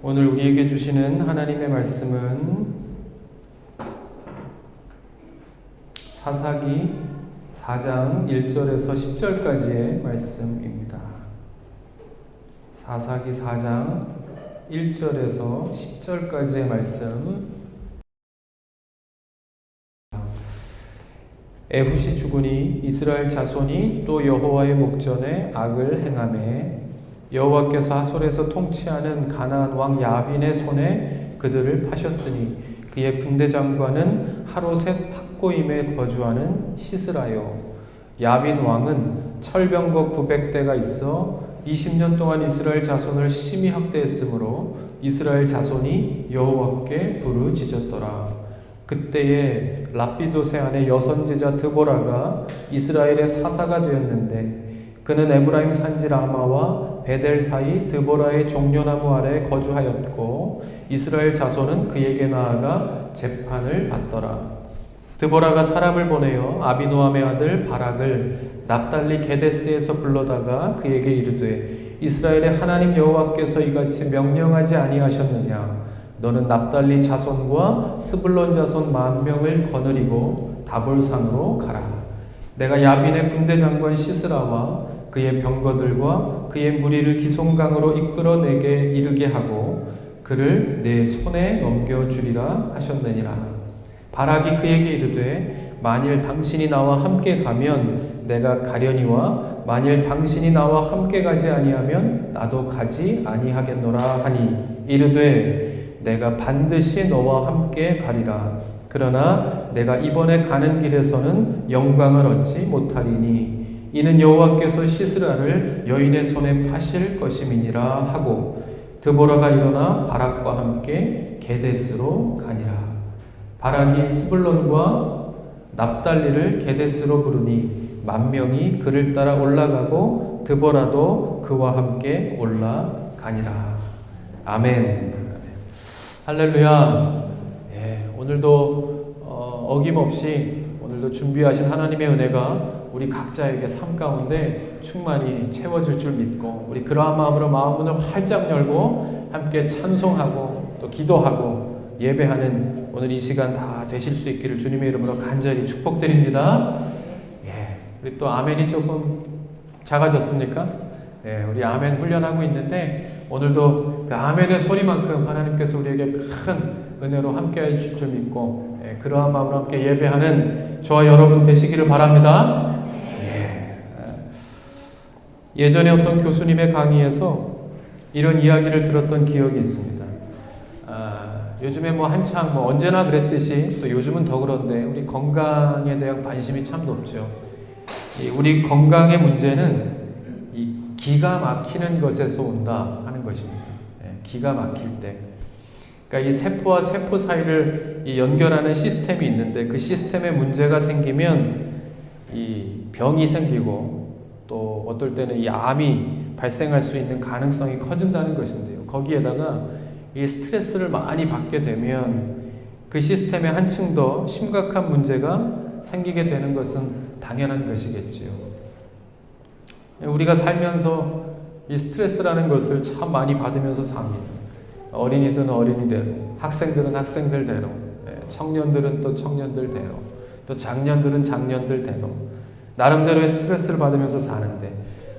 오늘 우리에게 주시는 하나님의 말씀은 사사기 4장 1절에서 10절까지의 말씀입니다. 사사기 4장 1절에서 10절까지의 말씀. 에훗이 죽으니 이스라엘 자손이 또 여호와의 목전에 악을 행하매 여호와께서 하솔에서 통치하는 가나안 왕 야빈의 손에 그들을 파셨으니 그의 군대 장관은 하로셋 학고임에 거주하는 시스라요. 야빈 왕은 철병거 900대가 있어 20년 동안 이스라엘 자손을 심히 학대했으므로 이스라엘 자손이 여호와께 부르짖었더라. 그때에 랍비도세 아내 여선지자 드보라가 이스라엘의 사사가 되었는데 그는 에브라임 산지 라마와 베델 사이 드보라의 종려나무 아래 거주하였고 이스라엘 자손은 그에게 나아가 재판을 받더라. 드보라가 사람을 보내어 아비노함의 아들 바락을 납달리 게데스에서 불러다가 그에게 이르되 이스라엘의 하나님 여호와께서 이같이 명령하지 아니하셨느냐? 너는 납달리 자손과 스불론 자손 10,000명을 거느리고 다볼산으로 가라. 내가 야빈의 군대 장관 시스라와 그의 병거들과 그의 무리를 기송강으로 이끌어 내게 이르게 하고 그를 내 손에 넘겨주리라 하셨느니라. 바락이 그에게 이르되 만일 당신이 나와 함께 가면 내가 가려니와 만일 당신이 나와 함께 가지 아니하면 나도 가지 아니하겠노라 하니 이르되 내가 반드시 너와 함께 가리라. 그러나 내가 이번에 가는 길에서는 영광을 얻지 못하리니 이는 여호와께서 시스라를 여인의 손에 파실 것임이니라 하고 드보라가 일어나 바락과 함께 게데스로 가니라. 바락이 스불론과 납달리를 게데스로 부르니 10,000명이 그를 따라 올라가고 드보라도 그와 함께 올라가니라. 아멘. 할렐루야. 오늘도 어김없이 오늘도 준비하신 하나님의 은혜가 우리 각자에게 삶 가운데 충만히 채워질 줄 믿고 우리 그러한 마음으로 마음문을 활짝 열고 함께 찬송하고 또 기도하고 예배하는 오늘 이 시간 다 되실 수 있기를 주님의 이름으로 간절히 축복드립니다. 우리 또 아멘이 조금 작아졌습니까? 우리 아멘 훈련하고 있는데 오늘도 그 아멘의 소리만큼 하나님께서 우리에게 큰 은혜로 함께 해주실 줄 믿고 그러한 마음으로 함께 예배하는 저와 여러분 되시기를 바랍니다. 예전에 어떤 교수님의 강의에서 이런 이야기를 들었던 기억이 있습니다. 요즘에 한창 언제나 그랬듯이 또 요즘은 더 그런데 우리 건강에 대한 관심이 참 높죠. 우리 건강의 문제는 이 기가 막히는 것에서 온다 하는 것입니다. 기가 막힐 때. 그러니까 이 세포와 세포 사이를 연결하는 시스템이 있는데 그 시스템에 문제가 생기면 이 병이 생기고 또 어떨 때는 이 암이 발생할 수 있는 가능성이 커진다는 것인데요. 거기에다가 이 스트레스를 많이 받게 되면 그 시스템에 한층 더 심각한 문제가 생기게 되는 것은 당연한 것이겠지요. 우리가 살면서 이 스트레스라는 것을 참 많이 받으면서 삽니다. 어린이들은 어린이대로, 학생들은 학생들대로, 청년들은 또 청년들대로, 또 장년들은 장년들대로 나름대로의 스트레스를 받으면서 사는데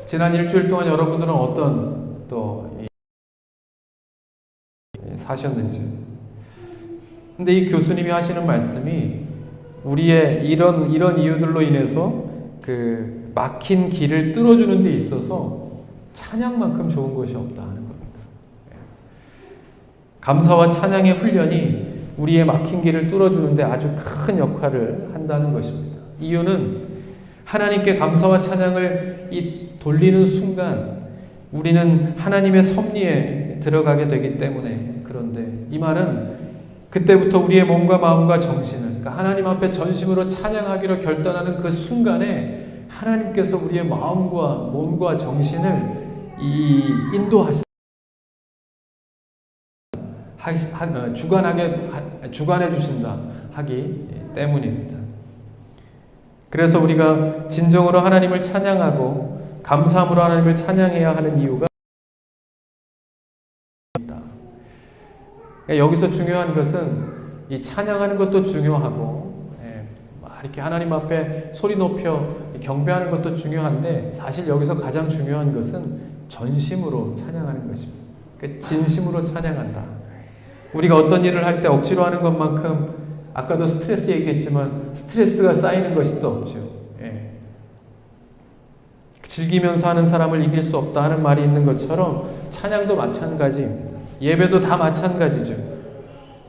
지난 일주일 동안 여러분들은 어떤 또 사셨는지. 근데 이 교수님이 하시는 말씀이 우리의 이런 이유들로 인해서 그 막힌 길을 뚫어주는 데 있어서 찬양만큼 좋은 것이 없다 하는 겁니다. 감사와 찬양의 훈련이 우리의 막힌 길을 뚫어주는 데 아주 큰 역할을 한다는 것입니다. 이유는 하나님께 감사와 찬양을 돌리는 순간 우리는 하나님의 섭리에 들어가게 되기 때문에 그런데 이 말은 그때부터 우리의 몸과 마음과 정신을 그러니까 하나님 앞에 전심으로 찬양하기로 결단하는 그 순간에 하나님께서 우리의 마음과 몸과 정신을 인도하시 주관해 주신다 하기 때문입니다. 그래서 우리가 진정으로 하나님을 찬양하고 감사함으로 하나님을 찬양해야 하는 이유가 그러니까 여기서 중요한 것은 이 찬양하는 것도 중요하고, 막 이렇게 하나님 앞에 소리 높여 경배하는 것도 중요한데, 사실 여기서 가장 중요한 것은 전심으로 찬양하는 것입니다. 그러니까 진심으로 찬양한다. 우리가 어떤 일을 할 때 억지로 하는 것만큼, 아까도 스트레스 얘기했지만 스트레스가 쌓이는 것이 또 없죠. 즐기면서 하는 사람을 이길 수 없다 하는 말이 있는 것처럼 찬양도 마찬가지입니다. 예배도 다 마찬가지죠.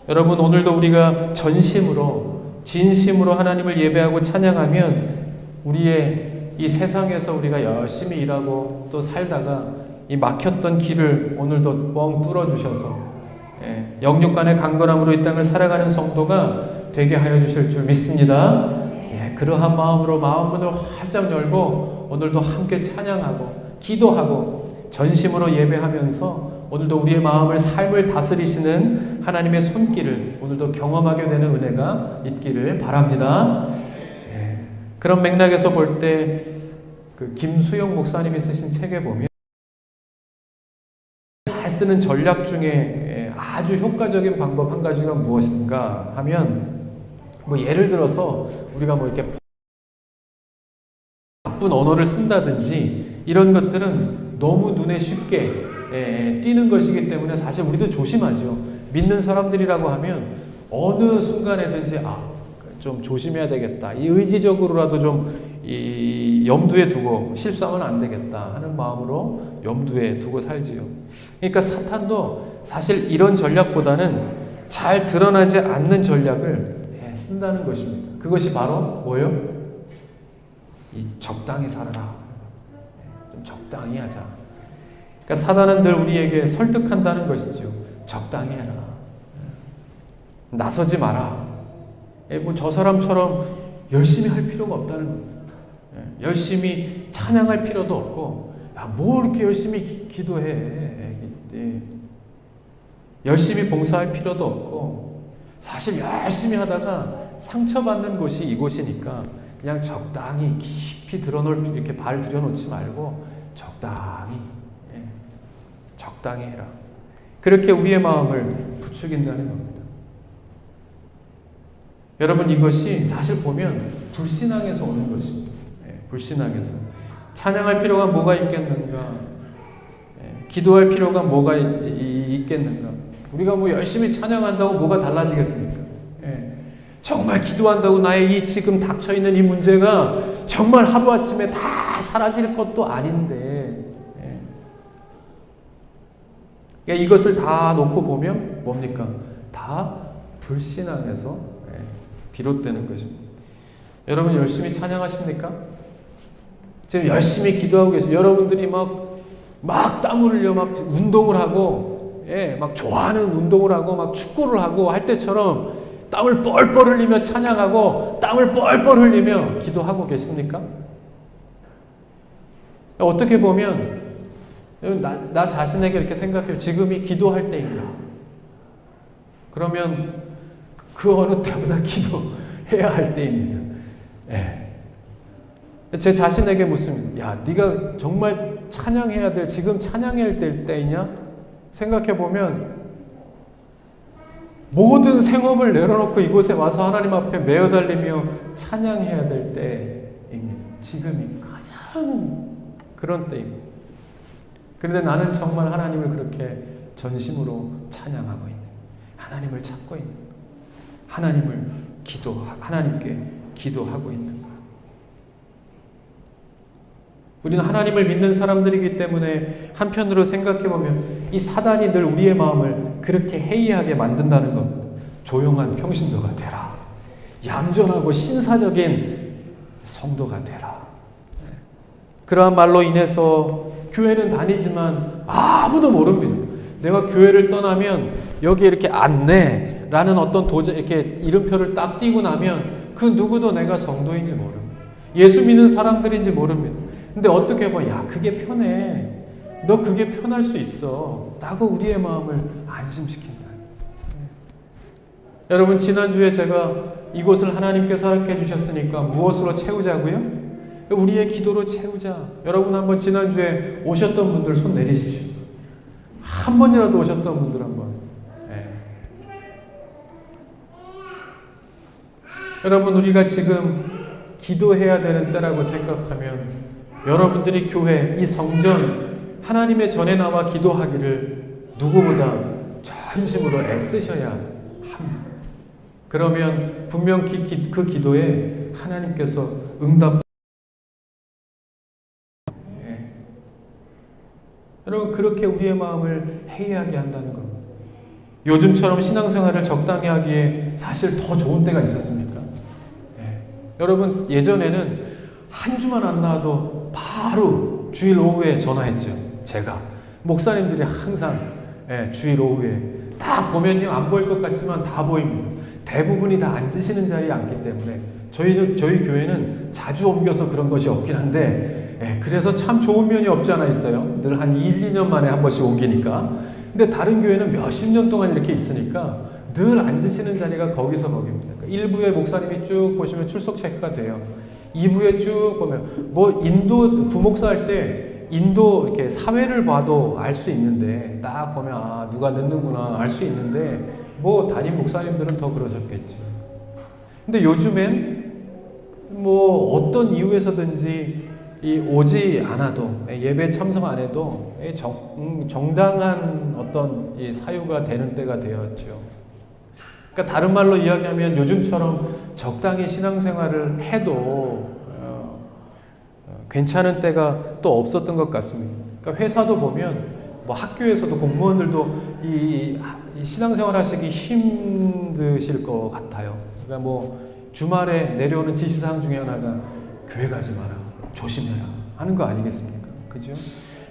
여러분, 오늘도 우리가 전심으로 진심으로 하나님을 예배하고 찬양하면 우리의 이 세상에서 우리가 열심히 일하고 또 살다가 이 막혔던 길을 오늘도 뻥 뚫어주셔서 영육간의 강건함으로 이 땅을 살아가는 성도가 되게 하여 주실 줄 믿습니다. 그러한 마음으로 마음문을 활짝 열고 오늘도 함께 찬양하고 기도하고 전심으로 예배하면서 오늘도 우리의 마음을 삶을 다스리시는 하나님의 손길을 오늘도 경험하게 되는 은혜가 있기를 바랍니다. 그런 맥락에서 볼 때 그 김수영 목사님이 쓰신 책에 보면 잘 쓰는 전략 중에 아주 효과적인 방법 한 가지가 무엇인가 하면, 뭐 예를 들어서 우리가 뭐 이렇게 나쁜 언어를 쓴다든지 이런 것들은 너무 눈에 쉽게 띄는 것이기 때문에 사실 우리도 조심하죠. 믿는 사람들이라고 하면 어느 순간에든지 좀 조심해야 되겠다, 이 의지적으로라도 좀 이 염두에 두고 실수하면 안 되겠다 하는 마음으로 염두에 두고 살지요. 그러니까 사탄도 사실 이런 전략보다는 잘 드러나지 않는 전략을 쓴다는 것입니다. 그것이 바로 뭐예요? 이 적당히 살아라, 좀 적당히 하자. 그러니까 사단은 늘 우리에게 설득한다는 것이죠. 적당히 해라, 나서지 마라, 뭐 저 사람처럼 열심히 할 필요가 없다는 겁니다. 열심히 찬양할 필요도 없고, 뭐 이렇게 열심히 기도해, 열심히 봉사할 필요도 없고, 사실 열심히 하다가 상처받는 곳이 이곳이니까 그냥 적당히 깊이 이렇게 발 들여놓지 말고 적당히 해라. 그렇게 우리의 마음을 부추긴다는 겁니다. 여러분, 이것이 사실 보면 불신앙에서 오는 것입니다. 불신앙에서. 찬양할 필요가 뭐가 있겠는가? 기도할 필요가 뭐가 있겠는가? 우리가 뭐 열심히 찬양한다고 뭐가 달라지겠습니까? 정말 기도한다고 나의 이 지금 닥쳐있는 이 문제가 정말 하루아침에 다 사라질 것도 아닌데, 그러니까 이것을 다 놓고 보면 뭡니까? 다 불신앙에서 비롯되는 것입니다. 여러분, 열심히 찬양하십니까? 지금 열심히 기도하고 계세요. 여러분들이 막 땀을 흘려 막 운동을 하고, 막 좋아하는 운동을 하고 막 축구를 하고 할 때처럼 땀을 뻘뻘 흘리며 찬양하고 땀을 뻘뻘 흘리며 기도하고 계십니까? 어떻게 보면 나 자신에게 이렇게 생각해요. 지금이 기도할 때인가? 그러면 그 어느 때보다 기도해야 할 때입니다. 제 자신에게 묻습니다. 야, 네가 정말 찬양해야 될, 지금 찬양해야 될 때이냐? 생각해보면 모든 생업을 내려놓고 이곳에 와서 하나님 앞에 메어달리며 찬양해야 될 때입니다. 지금이 가장 그런 때입니다. 그런데 나는 정말 하나님을 그렇게 전심으로 찬양하고 있는, 하나님을 찾고 있는, 하나님께 기도하고 있는 것. 우리는 하나님을 믿는 사람들이기 때문에 한편으로 생각해보면 이 사단이 늘 우리의 마음을 그렇게 해이하게 만든다는 겁니다. 조용한 평신도가 되라, 얌전하고 신사적인 성도가 되라. 그러한 말로 인해서 교회는 다니지만 아무도 모릅니다. 내가 교회를 떠나면 여기에 이렇게 안내라는 어떤 이렇게 이름표를 딱 띄고 나면 그 누구도 내가 성도인지 모릅니다. 예수 믿는 사람들인지 모릅니다. 근데 어떻게 보면, 야, 그게 편해, 너 그게 편할 수 있어 라고 우리의 마음을 안심시킨다. 여러분, 지난주에 제가 이곳을 하나님께서 허락해 주셨으니까 무엇으로 채우자고요? 우리의 기도로 채우자. 여러분, 한번 지난주에 오셨던 분들 손 내리십시오. 한 번이라도 오셨던 분들 한번. 여러분, 우리가 지금 기도해야 되는 때라고 생각하면 여러분들이 교회, 이 성전, 하나님의 전에 나와 기도하기를 누구보다 전심으로 애쓰셔야 합니다. 그러면 분명 그 기도에 하나님께서 응답. 여러분, 그렇게 우리의 마음을 해이하게 한다는 겁니다. 요즘처럼 신앙생활을 적당히 하기에 사실 더 좋은 때가 있었습니까? 여러분, 예전에는 한 주만 안 나와도 바로 주일 오후에 전화했죠. 제가. 목사님들이 항상 주일 오후에 딱 보면요, 안 보일 것 같지만 다 보입니다. 대부분이 다 앉으시는 자리에 앉기 때문에 저희 교회는 자주 옮겨서 그런 것이 없긴 한데, 그래서 참 좋은 면이 없지 않아 있어요. 늘 한 1, 2년 만에 한 번씩 옮기니까. 근데 다른 교회는 몇십 년 동안 이렇게 있으니까 늘 앉으시는 자리가 거기서 거기입니다. 그러니까 1부에 목사님이 쭉 보시면 출석 체크가 돼요. 2부에 쭉 보면 뭐 인도 부목사 할 때 인도 이렇게 사회를 봐도 알 수 있는데, 딱 보면 아, 누가 늦는구나 알 수 있는데, 뭐 담임 목사님들은 더 그러셨겠죠. 근데 요즘엔 뭐 어떤 이유에서든지 오지 않아도, 예배 참석 안 해도 정당한 어떤 사유가 되는 때가 되었죠. 그러니까 다른 말로 이야기하면 요즘처럼 적당히 신앙생활을 해도 괜찮은 때가 또 없었던 것 같습니다. 그러니까 회사도 보면, 뭐 학교에서도 공무원들도 이 신앙생활 하시기 힘드실 것 같아요. 그러니까 뭐 주말에 내려오는 지시사항 중에 하나가 교회 가지 마라, 조심해라 하는 거 아니겠습니까? 그죠?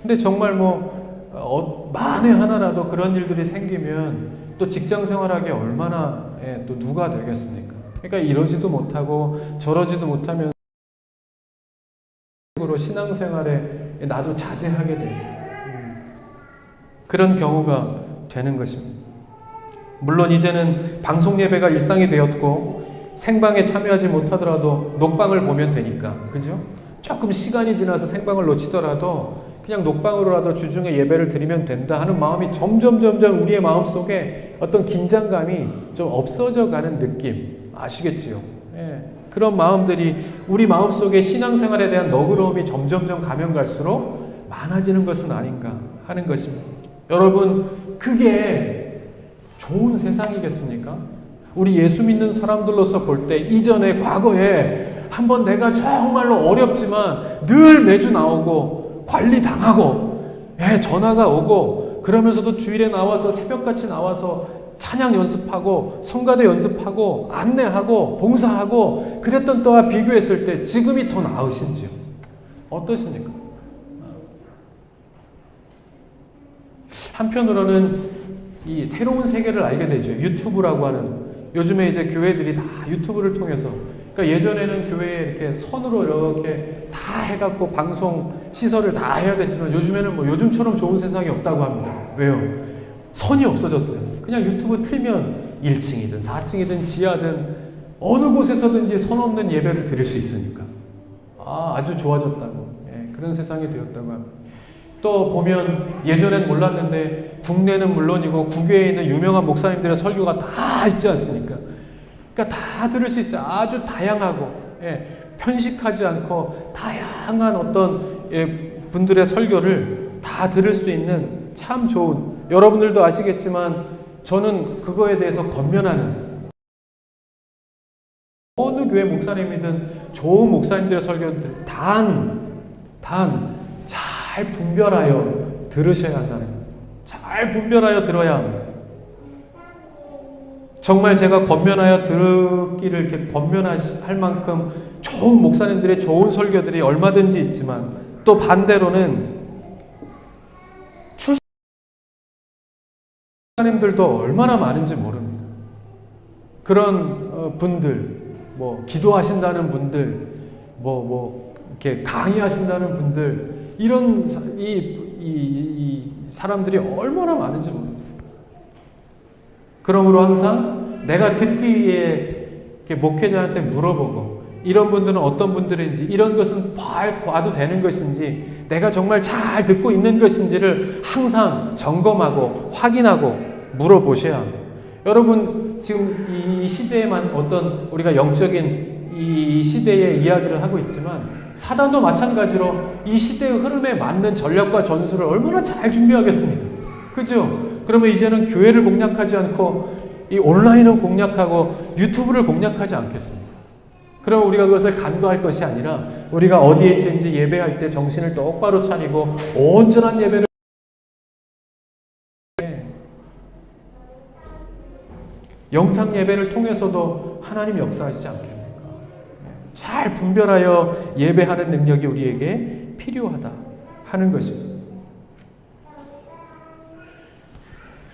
근데 정말 만에 하나라도 그런 일들이 생기면 또 직장 생활하기 얼마나 또 누가 되겠습니까? 그러니까 이러지도 못하고 저러지도 못하면 신앙생활에 나도 자제하게 되는 그런 경우가 되는 것입니다. 물론 이제는 방송 예배가 일상이 되었고 생방에 참여하지 못하더라도 녹방을 보면 되니까, 그죠? 조금 시간이 지나서 생방을 놓치더라도 그냥 녹방으로라도 주중에 예배를 드리면 된다 하는 마음이 점점 우리의 마음속에 어떤 긴장감이 좀 없어져 가는 느낌 아시겠지요? 그런 마음들이 우리 마음속에 신앙생활에 대한 너그러움이 점점 가면 갈수록 많아지는 것은 아닌가 하는 것입니다. 여러분, 그게 좋은 세상이겠습니까? 우리 예수 믿는 사람들로서 볼 때 이전에 과거에 한번 내가 정말로 어렵지만 늘 매주 나오고 관리당하고 전화가 오고 그러면서도 주일에 나와서 새벽같이 나와서 찬양 연습하고 성가대 연습하고 안내하고 봉사하고 그랬던 때와 비교했을 때 지금이 더 나으신지요? 어떠십니까? 한편으로는 이 새로운 세계를 알게 되죠. 유튜브라고 하는, 요즘에 이제 교회들이 다 유튜브를 통해서, 그러니까 예전에는 교회에 이렇게 선으로 이렇게 다 해갖고 방송 시설을 다 해야 됐지만 요즘에는 뭐 요즘처럼 좋은 세상이 없다고 합니다. 왜요? 선이 없어졌어요. 그냥 유튜브 틀면 1층이든 4층이든 지하든 어느 곳에서든지 선 없는 예배를 드릴 수 있으니까 아주 좋아졌다고, 그런 세상이 되었다고 합니다. 또 보면 예전엔 몰랐는데 국내는 물론이고 국외에 있는 유명한 목사님들의 설교가 다 있지 않습니까? 그러니까 다 들을 수 있어요. 아주 다양하고 편식하지 않고 다양한 어떤 분들의 설교를 다 들을 수 있는 참 좋은, 여러분들도 아시겠지만 저는 그거에 대해서 권면하는, 어느 교회 목사님이든 좋은 목사님들의 설교들 잘 분별하여 들으셔야 한다는 거예요. 잘 분별하여 들어야 합니다. 정말 제가 권면하여 들기를 이렇게 권면할 만큼 좋은 목사님들의 좋은 설교들이 얼마든지 있지만 또 반대로는 목사님들도 얼마나 많은지 모릅니다. 그런 분들, 뭐 기도하신다는 분들, 이렇게 강의하신다는 분들, 이런 이 사람들이 얼마나 많은지 모릅니다. 그러므로 항상 내가 듣기 위해 목회자한테 물어보고, 이런 분들은 어떤 분들인지, 이런 것은 봐도 되는 것인지, 내가 정말 잘 듣고 있는 것인지를 항상 점검하고 확인하고 물어보셔야 합니다. 여러분, 지금 이 시대에만 어떤 우리가 영적인 이 시대의 이야기를 하고 있지만 사단도 마찬가지로 이 시대의 흐름에 맞는 전략과 전술을 얼마나 잘 준비하겠습니까? 그죠? 그러면 이제는 교회를 공략하지 않고 이 온라인을 공략하고 유튜브를 공략하지 않겠습니까? 그럼 우리가 그것을 간과할 것이 아니라 우리가 어디에 있든지 예배할 때 정신을 똑바로 차리고 온전한 예배를 영상 예배를 통해서도 하나님 역사하시지 않겠습니까? 잘 분별하여 예배하는 능력이 우리에게 필요하다 하는 것입니다.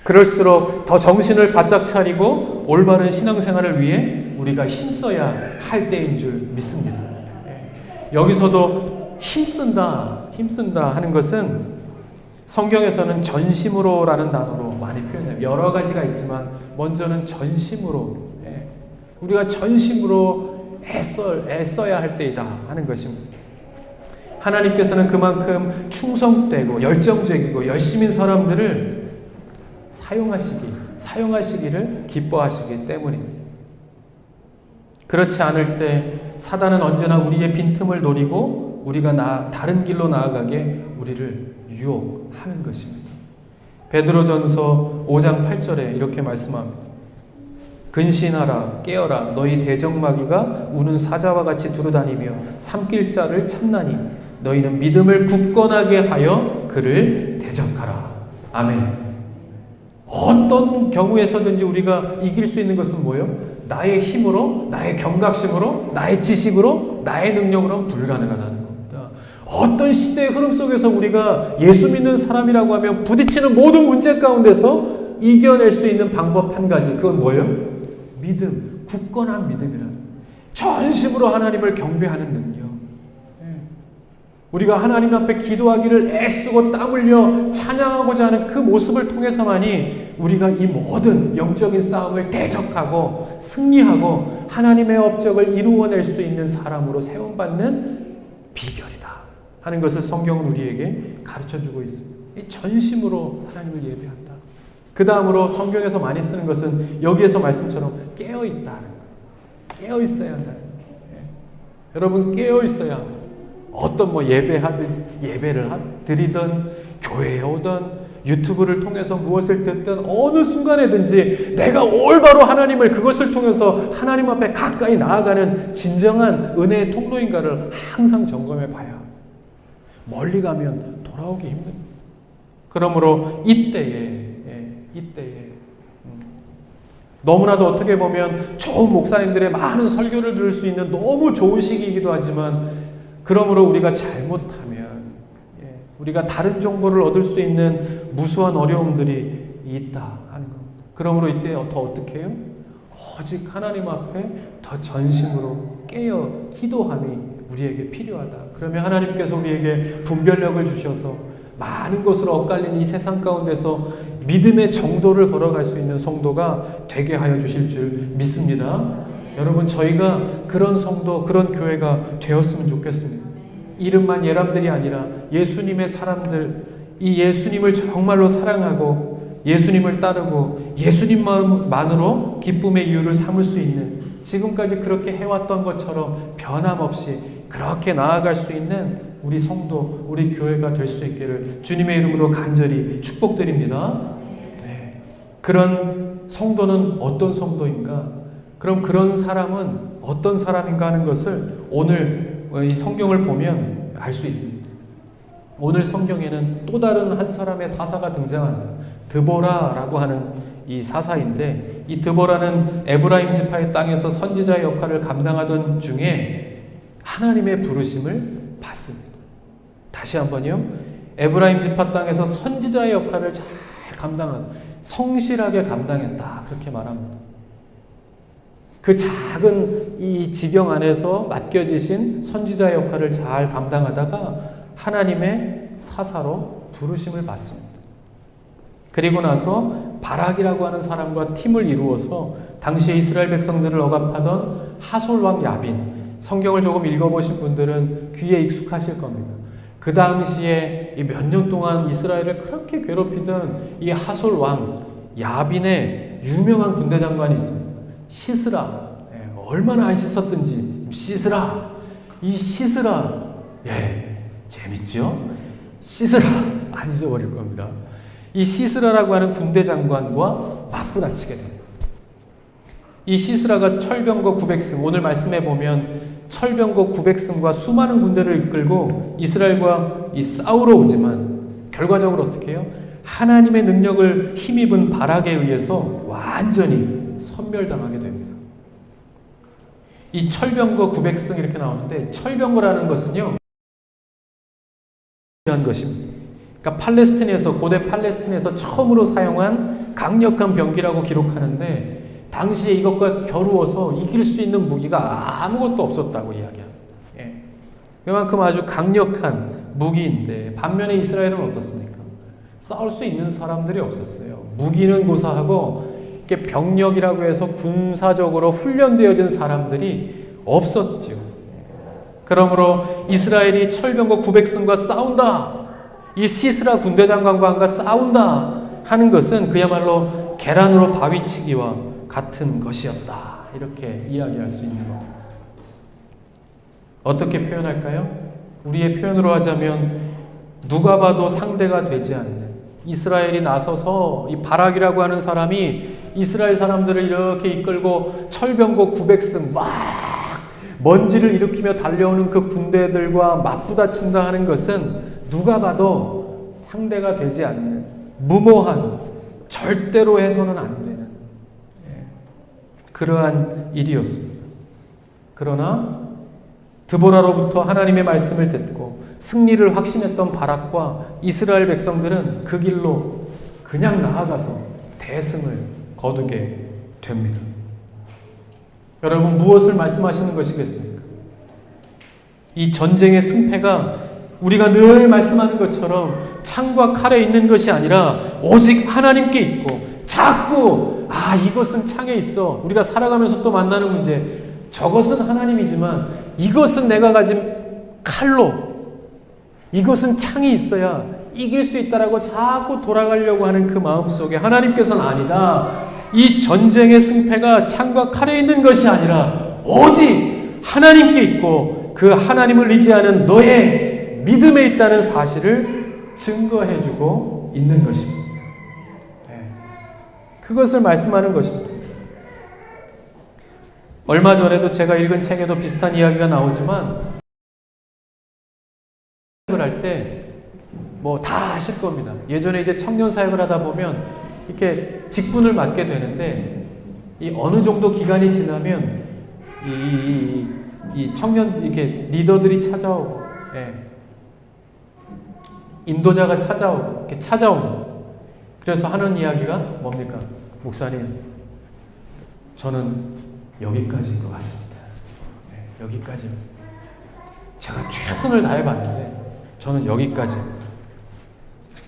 그럴수록 더 정신을 바짝 차리고 올바른 신앙생활을 위해 우리가 힘써야 할 때인 줄 믿습니다. 여기서도 힘쓴다 하는 것은 성경에서는 전심으로라는 단어로 많이 표현해요. 여러 가지가 있지만 먼저는 전심으로, 우리가 전심으로 애써야 할 때이다 하는 것입니다. 하나님께서는 그만큼 충성되고 열정적이고 열심인 사람들을 사용하시기를 기뻐하시기 때문입니다. 그렇지 않을 때 사단은 언제나 우리의 빈틈을 노리고 우리가 다른 길로 나아가게 우리를 유혹하는 것입니다. 베드로전서 5장 8절에 이렇게 말씀합니다. 근신하라 깨어라 너희 대적마귀가 우는 사자와 같이 두루다니며 삼킬 자를 찾나니 너희는 믿음을 굳건하게 하여 그를 대적하라. 아멘. 어떤 경우에서든지 우리가 이길 수 있는 것은 뭐예요? 나의 힘으로, 나의 경각심으로, 나의 지식으로, 나의 능력으로는 불가능하다는 겁니다. 어떤 시대의 흐름 속에서 우리가 예수 믿는 사람이라고 하면 부딪히는 모든 문제 가운데서 이겨낼 수 있는 방법 한 가지, 그건 뭐예요? 믿음, 굳건한 믿음이라. 전심으로 하나님을 경배하는 능력. 우리가 하나님 앞에 기도하기를 애쓰고 땀 흘려 찬양하고자 하는 그 모습을 통해서만이 우리가 이 모든 영적인 싸움을 대적하고 승리하고 하나님의 업적을 이루어낼 수 있는 사람으로 세움받는 비결이다 하는 것을 성경은 우리에게 가르쳐주고 있습니다. 이 전심으로 하나님을 예배한다. 그 다음으로 성경에서 많이 쓰는 것은 여기에서 말씀처럼 깨어있다는 거예요. 깨어있어야 한다. 여러분 깨어있어야 합니다. 어떤 예배를 드리든 교회에 오든 유튜브를 통해서 무엇을 듣든 어느 순간에든지 내가 올바로 하나님을 그것을 통해서 하나님 앞에 가까이 나아가는 진정한 은혜의 통로인가를 항상 점검해 봐야 멀리 가면 돌아오기 힘듭니다. 그러므로 이때에 너무나도 어떻게 보면 좋은 목사님들의 많은 설교를 들을 수 있는 너무 좋은 시기이기도 하지만 그러므로 우리가 잘못하면 우리가 다른 정보를 얻을 수 있는 무수한 어려움들이 있다 하는 겁니다. 그러므로 이때 더 어떻게 해요? 오직 하나님 앞에 더 전심으로 깨어 기도함이 우리에게 필요하다. 그러면 하나님께서 우리에게 분별력을 주셔서 많은 것으로 엇갈린 이 세상 가운데서 믿음의 정도를 걸어갈 수 있는 성도가 되게 하여 주실 줄 믿습니다. 여러분 저희가 그런 성도, 그런 교회가 되었으면 좋겠습니다. 이름만 예람들이 아니라 예수님의 사람들, 이 예수님을 정말로 사랑하고 예수님을 따르고 예수님만으로 기쁨의 이유를 삼을 수 있는, 지금까지 그렇게 해왔던 것처럼 변함없이 그렇게 나아갈 수 있는 우리 성도, 우리 교회가 될 수 있기를 주님의 이름으로 간절히 축복드립니다. 네. 그런 성도는 어떤 성도인가? 그럼 그런 사람은 어떤 사람인가 하는 것을 오늘 이 성경을 보면 알 수 있습니다. 오늘 성경에는 또 다른 한 사람의 사사가 등장합니다. 드보라라고 하는 이 사사인데, 이 드보라는 에브라임 지파의 땅에서 선지자의 역할을 감당하던 중에 하나님의 부르심을 받습니다. 다시 한번요. 에브라임 지파 땅에서 선지자의 역할을 잘 성실하게 감당했다. 그렇게 말합니다. 그 작은 이 지경 안에서 맡겨지신 선지자의 역할을 잘 감당하다가 하나님의 사사로 부르심을 받습니다. 그리고 나서 바락이라고 하는 사람과 팀을 이루어서 당시 이스라엘 백성들을 억압하던 하솔 왕 야빈, 성경을 조금 읽어보신 분들은 귀에 익숙하실 겁니다. 그 당시에 몇 년 동안 이스라엘을 그렇게 괴롭히던 이 하솔 왕 야빈의 시대에 유명한 군대 장관이 있습니다. 시스라. 얼마나 안 씻었든지 시스라. 이 시스라. 재밌죠? 시스라 안 잊어버릴 겁니다. 이 시스라라고 하는 군대 장관과 맞부딪히게 됩니다. 이 시스라가 철병거 900승, 오늘 말씀해 보면 철병거 900승과 수많은 군대를 이끌고 이스라엘과 싸우러 오지만 결과적으로 어떻게 해요? 하나님의 능력을 힘입은 바락에 의해서 완전히 선멸당하게 됩니다. 이 철병거 900승 이렇게 나오는데 철병거라는 것은요, 한 것입니다. 그러니까 고대 팔레스틴에서 처음으로 사용한 강력한 병기라고 기록하는데 당시에 이것과 겨루어서 이길 수 있는 무기가 아무것도 없었다고 이야기합니다. 그만큼 아주 강력한 무기인데 반면에 이스라엘은 어떻습니까? 싸울 수 있는 사람들이 없었어요. 무기는 고사하고 이렇게 병력이라고 해서 군사적으로 훈련되어진 사람들이 없었죠. 그러므로 이스라엘이 철병거 900승과 싸운다, 이 시스라 군대 장관과 싸운다 하는 것은 그야말로 계란으로 바위치기와 같은 것이었다, 이렇게 이야기할 수 있는 겁니다. 어떻게 표현할까요? 우리의 표현으로 하자면 누가 봐도 상대가 되지 않는, 이스라엘이 나서서 이 바락이라고 하는 사람이 이스라엘 사람들을 이렇게 이끌고 철병거 900승 막 먼지를 일으키며 달려오는 그 군대들과 맞부딪힌다 하는 것은 누가 봐도 상대가 되지 않는 무모한, 절대로 해서는 안 되는 그러한 일이었습니다. 그러나 드보라로부터 하나님의 말씀을 듣고 승리를 확신했던 바락과 이스라엘 백성들은 그 길로 그냥 나아가서 대승을 거두게 됩니다. 여러분, 무엇을 말씀하시는 것이겠습니까? 이 전쟁의 승패가 우리가 늘 말씀하는 것처럼 창과 칼에 있는 것이 아니라 오직 하나님께 있고, 자꾸 이것은 창에 있어, 우리가 살아가면서 또 만나는 문제, 저것은 하나님이지만 이것은 내가 가진 칼로, 이것은 창이 있어야 이길 수 있다라고 자꾸 돌아가려고 하는 그 마음속에 하나님께서는 아니다, 이 전쟁의 승패가 창과 칼에 있는 것이 아니라 오직 하나님께 있고 그 하나님을 의지하는 너의 믿음에 있다는 사실을 증거해주고 있는 것입니다. 그것을 말씀하는 것입니다. 얼마 전에도 제가 읽은 책에도 비슷한 이야기가 나오지만, 할 때 뭐 다 아실 겁니다. 예전에 이제 청년 사역을 하다 보면 이렇게 직분을 맡게 되는데, 이 어느 정도 기간이 지나면 이 청년 이렇게 리더들이 찾아오고, 인도자가 찾아오고, 이렇게 찾아오고, 그래서 하는 이야기가 뭡니까? 목사님, 저는 여기까지인 것 같습니다. 여기까지입니다. 제가 최선을 다해봤는데 저는 여기까지입니다.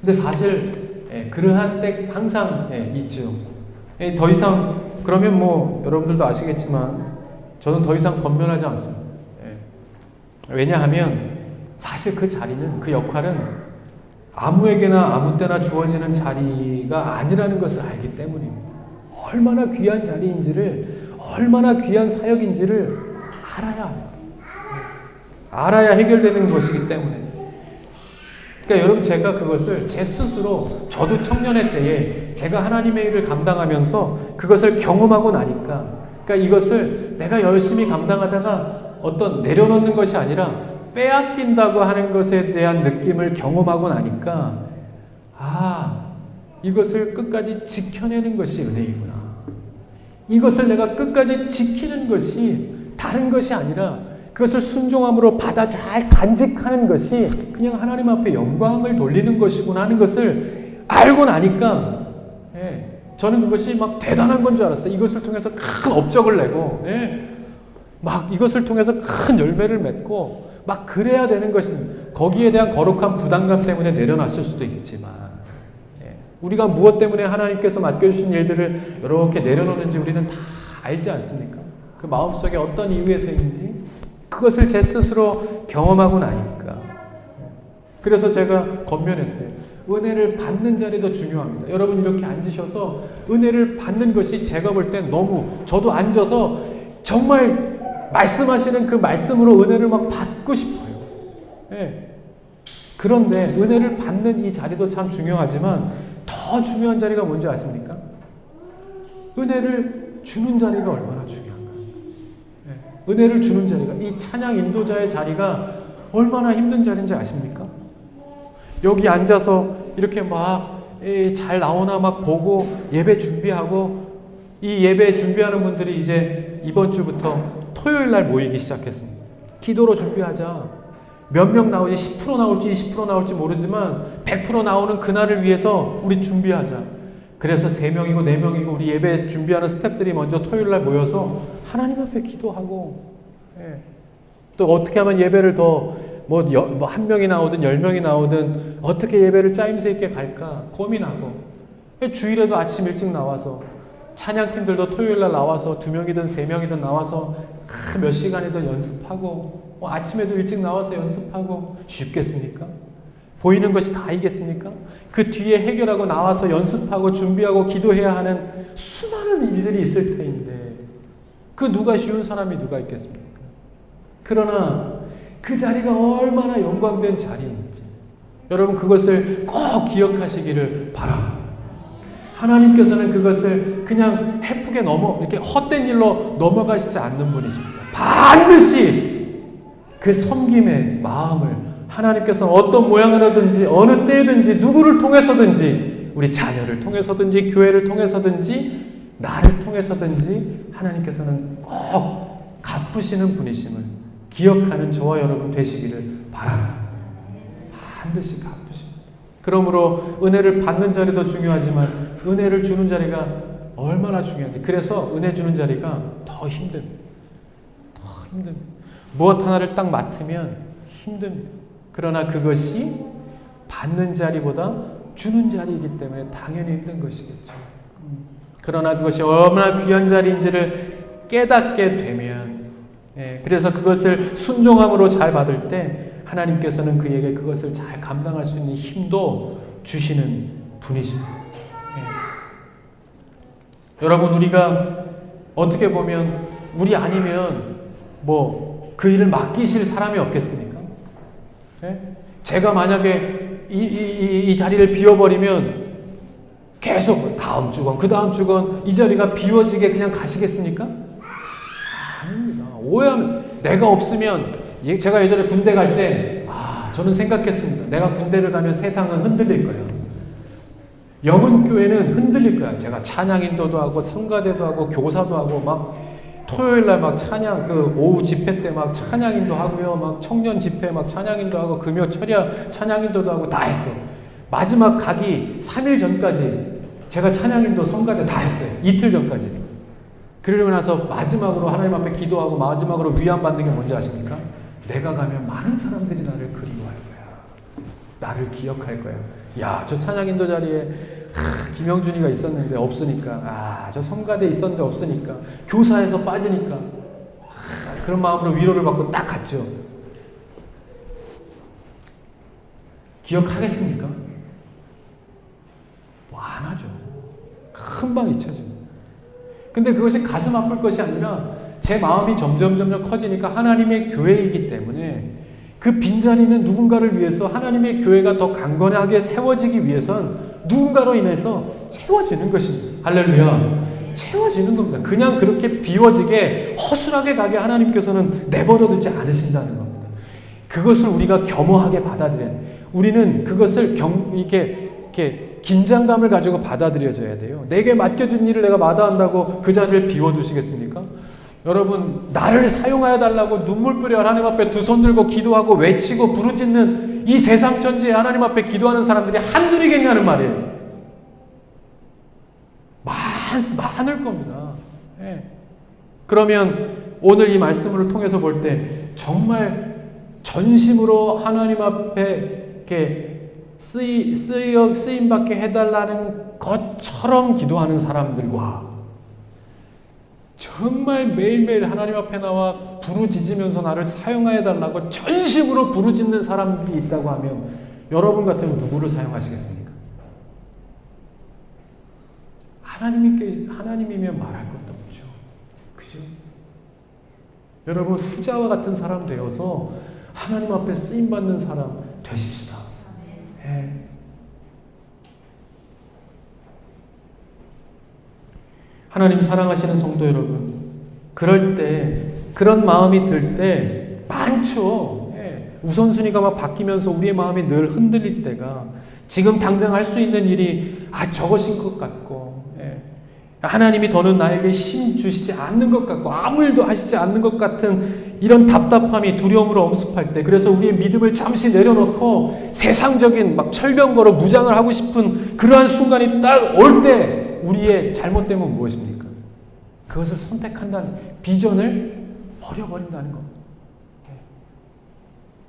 근데 사실 그러한 때 항상 있죠. 더 이상, 그러면 뭐 여러분들도 아시겠지만 저는 더 이상 권면하지 않습니다. 왜냐하면 사실 그 자리는, 그 역할은 아무에게나 아무 때나 주어지는 자리가 아니라는 것을 알기 때문입니다. 얼마나 귀한 자리인지를, 얼마나 귀한 사역인지를 알아야 해결되는 것이기 때문에. 그러니까 여러분, 제가 그것을 제 스스로, 저도 청년의 때에 제가 하나님의 일을 감당하면서 그것을 경험하고 나니까, 그러니까 이것을 내가 열심히 감당하다가 어떤 내려놓는 것이 아니라 빼앗긴다고 하는 것에 대한 느낌을 경험하고 나니까, 이것을 끝까지 지켜내는 것이 은혜이구나. 이것을 내가 끝까지 지키는 것이 다른 것이 아니라 그것을 순종함으로 받아 잘 간직하는 것이 그냥 하나님 앞에 영광을 돌리는 것이구나 하는 것을 알고 나니까, 저는 그것이 막 대단한 건 줄 알았어요. 이것을 통해서 큰 업적을 내고, 막 이것을 통해서 큰 열매를 맺고 막 그래야 되는 것은, 거기에 대한 거룩한 부담감 때문에 내려놨을 수도 있지만, 우리가 무엇 때문에 하나님께서 맡겨주신 일들을 이렇게 내려놓는지 우리는 다 알지 않습니까? 그 마음속에 어떤 이유에서인지 그것을 제 스스로 경험하고 나니까. 그래서 제가 권면했어요. 은혜를 받는 자리도 중요합니다. 여러분 이렇게 앉으셔서 은혜를 받는 것이 제가 볼 땐 너무, 저도 앉아서 정말 말씀하시는 그 말씀으로 은혜를 막 받고 싶어요. 예. 그런데 은혜를 받는 이 자리도 참 중요하지만 더 중요한 자리가 뭔지 아십니까? 은혜를 주는 자리가 얼마나 중요한가. 예. 은혜를 주는 자리가, 이 찬양 인도자의 자리가 얼마나 힘든 자리인지 아십니까? 여기 앉아서 이렇게 막 잘 나오나 막 보고 예배 준비하고, 이 예배 준비하는 분들이 이제 이번 주부터 토요일 날 모이기 시작했습니다. 기도로 준비하자. 몇 명 나올지, 10% 나올지 20% 나올지 모르지만 100% 나오는 그날을 위해서 우리 준비하자. 그래서 3명이고 4명이고 우리 예배 준비하는 스태프들이 먼저 토요일 날 모여서 하나님 앞에 기도하고, 예. 또 어떻게 하면 예배를 더 한 명이 나오든 10명이 나오든 어떻게 예배를 짜임새 있게 갈까 고민하고, 주일에도 아침 일찍 나와서, 찬양팀들도 토요일 날 나와서 2명이든 3명이든 나와서 몇 시간이든 연습하고, 아침에도 일찍 나와서 연습하고, 쉽겠습니까? 보이는 것이 다이겠습니까? 그 뒤에 해결하고 나와서 연습하고 준비하고 기도해야 하는 수많은 일들이 있을 테인데, 그 누가 쉬운 사람이 누가 있겠습니까? 그러나 그 자리가 얼마나 영광된 자리인지 여러분 그것을 꼭 기억하시기를 바랍니다. 하나님께서는 그것을 그냥 해프게 이렇게 헛된 일로 넘어가시지 않는 분이십니다. 반드시 그 섬김의 마음을 하나님께서는 어떤 모양을 하든지 어느 때든지 누구를 통해서든지, 우리 자녀를 통해서든지 교회를 통해서든지 나를 통해서든지 하나님께서는 꼭 갚으시는 분이심을 기억하는 저와 여러분 되시기를 바랍니다. 반드시 갚으십니다. 그러므로 은혜를 받는 자리도 중요하지만 은혜를 주는 자리가 얼마나 중요한지, 그래서 은혜 주는 자리가 더 힘듭니다. 무엇 하나를 딱 맡으면 힘듭니다. 그러나 그것이 받는 자리보다 주는 자리이기 때문에 당연히 힘든 것이겠죠. 그러나 그것이 얼마나 귀한 자리인지를 깨닫게 되면, 그래서 그것을 순종함으로 잘 받을 때 하나님께서는 그에게 그것을 잘 감당할 수 있는 힘도 주시는 분이십니다. 여러분, 우리가 어떻게 보면 우리 아니면 그 일을 맡기실 사람이 없겠습니까? 제가 만약에 이 자리를 비워버리면 계속 다음 주건 그 다음 주건 이 자리가 비워지게 그냥 가시겠습니까? 아닙니다. 오해하면, 내가 없으면, 제가 예전에 군대 갈 때 저는 생각했습니다. 내가 군대를 가면 세상은 흔들릴 거예요. 영은교회는 흔들릴 거야. 제가 찬양인도도 하고 성가대도 하고 교사도 하고 막 토요일날 막 찬양, 오후 집회 때 막 찬양인도 하고요. 막 청년 집회 막 찬양인도 하고 금요 철야 찬양인도도 하고 다 했어. 마지막 가기 3일 전까지 제가 찬양인도 성가대 다 했어요. 이틀 전까지. 그러고 나서 마지막으로 하나님 앞에 기도하고 마지막으로 위안받는 게 뭔지 아십니까? 내가 가면 많은 사람들이 나를 그리워할 거야. 나를 기억할 거야. 야, 저 찬양인도 자리에 김영준이가 있었는데 없으니까, 저 성가대 있었는데 없으니까, 교사에서 빠지니까, 그런 마음으로 위로를 받고 딱 갔죠. 기억하겠습니까? 안 하죠. 금방 잊혀집니다. 근데 그것이 가슴 아플 것이 아니라 제 마음이 점점 커지니까 하나님의 교회이기 때문에 그 빈자리는 누군가를 위해서, 하나님의 교회가 더 강건하게 세워지기 위해선 누군가로 인해서 채워지는 것입니다. 할렐루야. 채워지는 겁니다. 그냥 그렇게 비워지게 허술하게 가게 하나님께서는 내버려 두지 않으신다는 겁니다. 그것을 우리가 겸허하게 받아들여야 돼요. 우리는 그것을 이렇게 긴장감을 가지고 받아들여져야 돼요. 내게 맡겨준 일을 내가 마다한다고 그 자리를 비워두시겠습니까? 여러분, 나를 사용하여 달라고 눈물 뿌려 하나님 앞에 두 손 들고 기도하고 외치고 부르짖는 이 세상 전체에 하나님 앞에 기도하는 사람들이 한둘이겠냐는 말이에요. 많을 겁니다. 그러면 오늘 이 말씀을 통해서 볼 때 정말 전심으로 하나님 앞에 이렇게 쓰임받게 해달라는 것처럼 기도하는 사람들과 정말 매일매일 하나님 앞에 나와 부르짖으면서 나를 사용하여 달라고 전심으로 부르짖는 사람들이 있다고 하면 여러분 같으면 누구를 사용하시겠습니까? 하나님이면 말할 것도 없죠. 그죠? 여러분 후자와 같은 사람 되어서 하나님 앞에 쓰임받는 사람 되십시다. 네. 하나님 사랑하시는 성도 여러분, 그럴 때, 그런 마음이 들 때 많죠. 예. 우선순위가 막 바뀌면서 우리의 마음이 늘 흔들릴 때가, 지금 당장 할 수 있는 일이 저것인 것 같고, 예. 하나님이 더는 나에게 힘 주시지 않는 것 같고 아무 일도 하시지 않는 것 같은 이런 답답함이 두려움으로 엄습할 때, 그래서 우리의 믿음을 잠시 내려놓고 세상적인 막 철병거로 무장을 하고 싶은 그러한 순간이 딱 올 때 우리의 잘못됨은 무엇입니까? 그것을 선택한다는, 비전을 버려버린다는 것.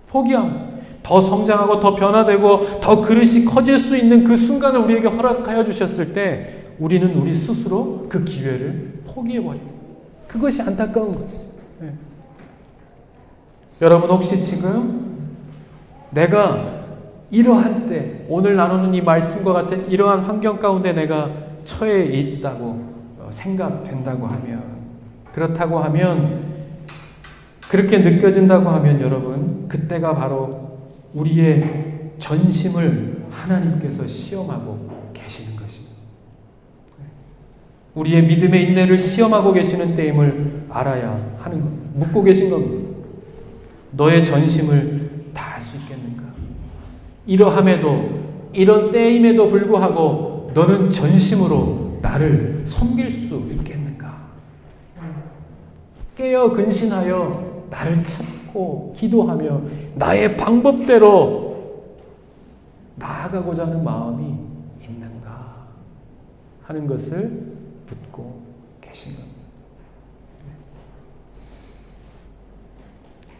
포기함. 더 성장하고 더 변화되고 더 그릇이 커질 수 있는 그 순간을 우리에게 허락하여 주셨을 때 우리는 우리 스스로 그 기회를 포기해버립니다. 그것이 안타까운 거예요. 네. 여러분 혹시 지금 내가 이러한 때, 오늘 나누는 이 말씀과 같은 이러한 환경 가운데 내가 처해 있다고 생각된다고 하면, 그렇다고 하면, 그렇게 느껴진다고 하면 여러분, 그때가 바로 우리의 전심을 하나님께서 시험하고 계시는 것입니다. 우리의 믿음의 인내를 시험하고 계시는 때임을 알아야 하는 겁니다. 묻고 계신 겁니다. 너의 전심을 다할 수 있겠는가? 이러함에도, 이런 때임에도 불구하고 너는 전심으로 나를 섬길 수 있겠는가? 깨어 근신하여 나를 찾고 기도하며 나의 방법대로 나아가고자 하는 마음이 있는가 하는 것을 묻고 계신 겁니다.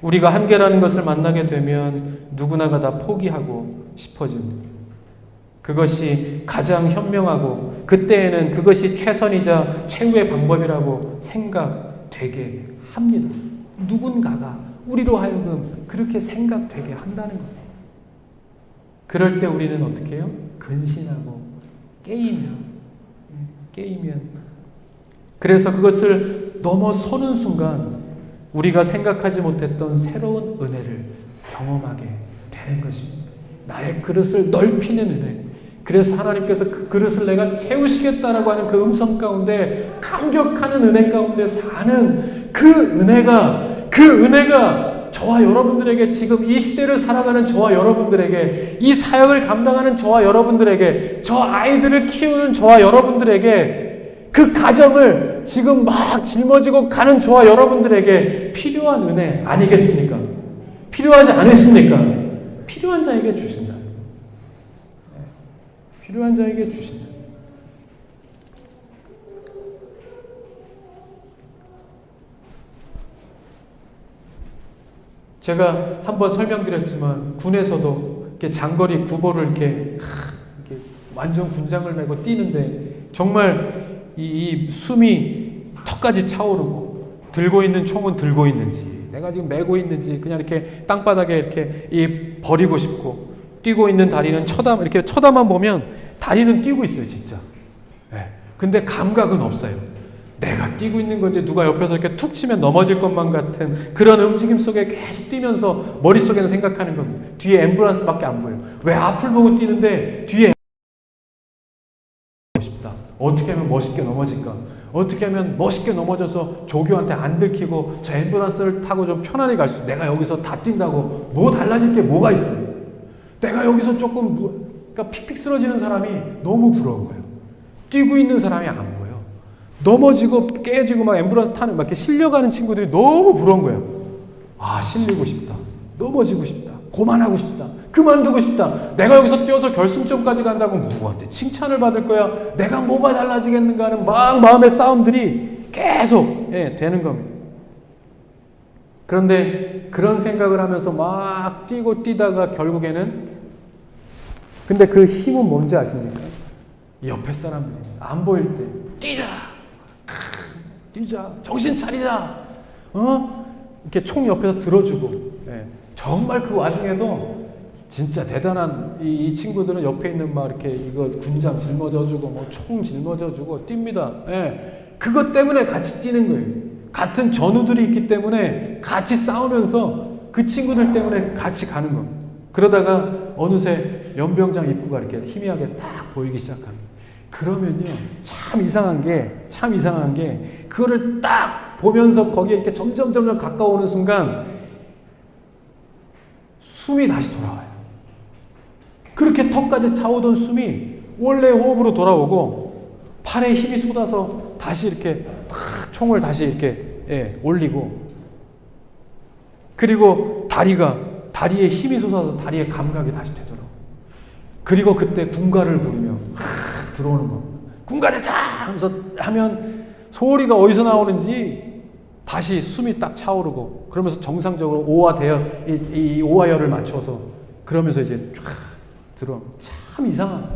우리가 한계라는 것을 만나게 되면 누구나가 다 포기하고 싶어집니다. 그것이 가장 현명하고 그때에는 그것이 최선이자 최후의 방법이라고 생각되게 합니다. 누군가가 우리로 하여금 그렇게 생각되게 한다는 거예요. 그럴 때 우리는 어떻게 해요? 근신하고 깨이면 그래서 그것을 넘어서는 순간 우리가 생각하지 못했던 새로운 은혜를 경험하게 되는 것입니다. 나의 그릇을 넓히는 은혜. 그래서 하나님께서 그 그릇을 내가 채우시겠다라고 하는 그 음성 가운데, 감격하는 은혜 가운데 사는 그 은혜가 저와 여러분들에게, 지금 이 시대를 살아가는 저와 여러분들에게, 이 사역을 감당하는 저와 여러분들에게, 저 아이들을 키우는 저와 여러분들에게, 그 가정을 지금 막 짊어지고 가는 저와 여러분들에게 필요한 은혜 아니겠습니까? 필요하지 않으십니까? 필요한 자에게 주신다. 필요한 자에게 주신다. 제가 한번 설명드렸지만 군에서도 이렇게 장거리 구보를 이렇게 완전 군장을 메고 뛰는데 정말 이 숨이 턱까지 차오르고, 들고 있는 총은 들고 있는지, 내가 지금 메고 있는지 그냥 이렇게 땅바닥에 이렇게 버리고 싶고, 뛰고 있는 다리는 이렇게 쳐다만 보면 다리는 뛰고 있어요, 진짜. 네. 근데 감각은 없어요. 내가 뛰고 있는 건지, 누가 옆에서 이렇게 툭 치면 넘어질 것만 같은 그런 움직임 속에 계속 뛰면서 머릿속에는 생각하는 겁니다. 뒤에 앰뷸런스밖에 안 보여요. 왜 앞을 보고 뛰는데 뒤에 싶다. 어떻게 하면 멋있게 넘어질까? 어떻게 하면 멋있게 넘어져서 조교한테 안 들키고 저 앰뷸런스를 타고 좀 편안히 갈 수, 내가 여기서 다 뛴다고 뭐 달라질 게 뭐가 있어요? 내가 여기서 조금, 그러니까 픽픽 쓰러지는 사람이 너무 부러운 거예요. 뛰고 있는 사람이 안 보여. 넘어지고 깨지고 막 앰뷸런스 타는, 막 이렇게 실려가는 친구들이 너무 부러운 거예요. 아, 실리고 싶다. 넘어지고 싶다. 고만하고 싶다. 그만두고 싶다. 내가 여기서 뛰어서 결승점까지 간다고 누구한테 칭찬을 받을 거야? 내가 뭐가 달라지겠는가 하는 막 마음의 싸움들이 계속 되는 겁니다. 그런데 그런 생각을 하면서 막 뛰고 뛰다가 결국에는, 근데 그 힘은 뭔지 아십니까? 옆에 사람들이 안 보일 때 뛰자, 정신 차리자, 이렇게 총 옆에서 들어주고, 정말 그 와중에도 진짜 대단한 이 친구들은 옆에 있는 막 이렇게 이거 군장 짊어져주고 뭐 총 짊어져주고 뜁니다. 예. 그것 때문에 같이 뛰는 거예요. 같은 전우들이 있기 때문에 같이 싸우면서 그 친구들 때문에 같이 가는 겁니다. 그러다가 어느새 연병장 입구가 이렇게 희미하게 딱 보이기 시작합니다. 그러면요, 참 이상한 게, 그거를 딱 보면서 거기에 이렇게 점점 가까워오는 순간, 숨이 다시 돌아와요. 그렇게 턱까지 차오던 숨이 원래 호흡으로 돌아오고, 팔에 힘이 쏟아서 다시 이렇게 탁 총을 다시 이렇게 올리고, 그리고 다리에 힘이 쏟아서 다리에 감각이 다시 되더라고요. 그리고 그때 군가를 부르며 들어오는 겁니다. 군가대장! 하면서 하면 소리가 어디서 나오는지 다시 숨이 딱 차오르고, 그러면서 정상적으로 이 오화열을 맞춰서 그러면서 이제 쫙 들어. 참 이상한.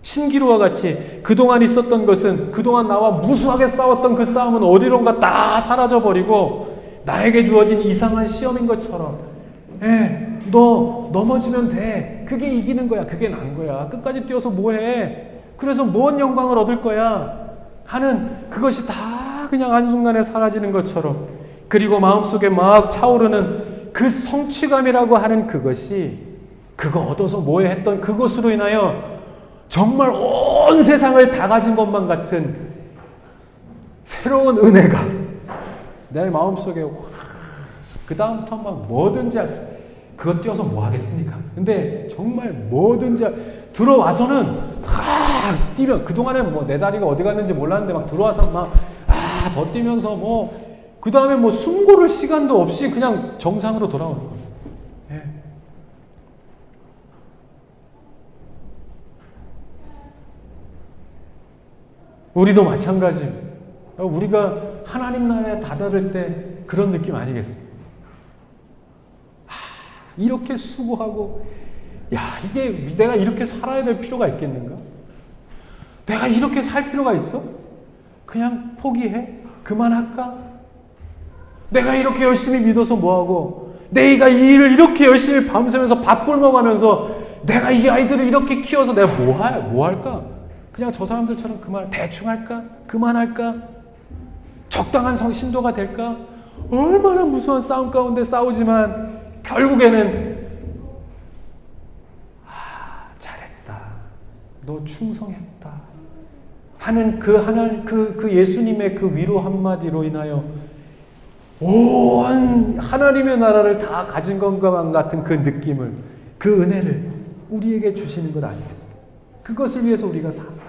신기루와 같이 그동안 있었던 것은, 그동안 나와 무수하게 싸웠던 그 싸움은 어디론가 다 사라져버리고 나에게 주어진 이상한 시험인 것처럼, 너 넘어지면 돼. 그게 이기는 거야. 그게 난 거야. 끝까지 뛰어서 뭐해. 그래서 뭔 영광을 얻을 거야 하는 그것이 다 그냥 한순간에 사라지는 것처럼, 그리고 마음속에 막 차오르는 그 성취감이라고 하는 그것이, 그거 얻어서 뭐해 했던 그것으로 인하여 정말 온 세상을 다 가진 것만 같은 새로운 은혜가 내 마음속에, 그 다음부터 막 뭐든지 그거 뛰어서 뭐 하겠습니까? 근데 정말 뭐든지 들어와서는 뛰면, 그동안에 뭐 내 다리가 어디 갔는지 몰랐는데 막 들어와서 막 더 뛰면서 뭐 그 다음에 뭐 숨 고를 시간도 없이 그냥 정상으로 돌아오는 거예요. 예. 우리도 마찬가지입니다. 우리가 하나님 나라에 다다를 때 그런 느낌 아니겠습니까? 이렇게 수고하고, 이게 내가 이렇게 살아야 될 필요가 있겠는가? 내가 이렇게 살 필요가 있어? 그냥 포기해? 그만할까? 내가 이렇게 열심히 믿어서 뭐하고, 내가 이 일을 이렇게 열심히 밤새면서 밥 굶어가면서 내가 이 아이들을 이렇게 키워서 내가 뭐 할까? 그냥 저 사람들처럼 대충 할까? 그만할까? 적당한 신도가 될까? 얼마나 무수한 싸움 가운데 싸우지만 결국에는 잘했다, 너 충성했다 하는 그 예수님의 그 위로 한마디로 인하여 온 하나님의 나라를 다 가진 것과 같은 그 느낌을, 그 은혜를 우리에게 주시는 것 아니겠습니까? 그것을 위해서 우리가 산다.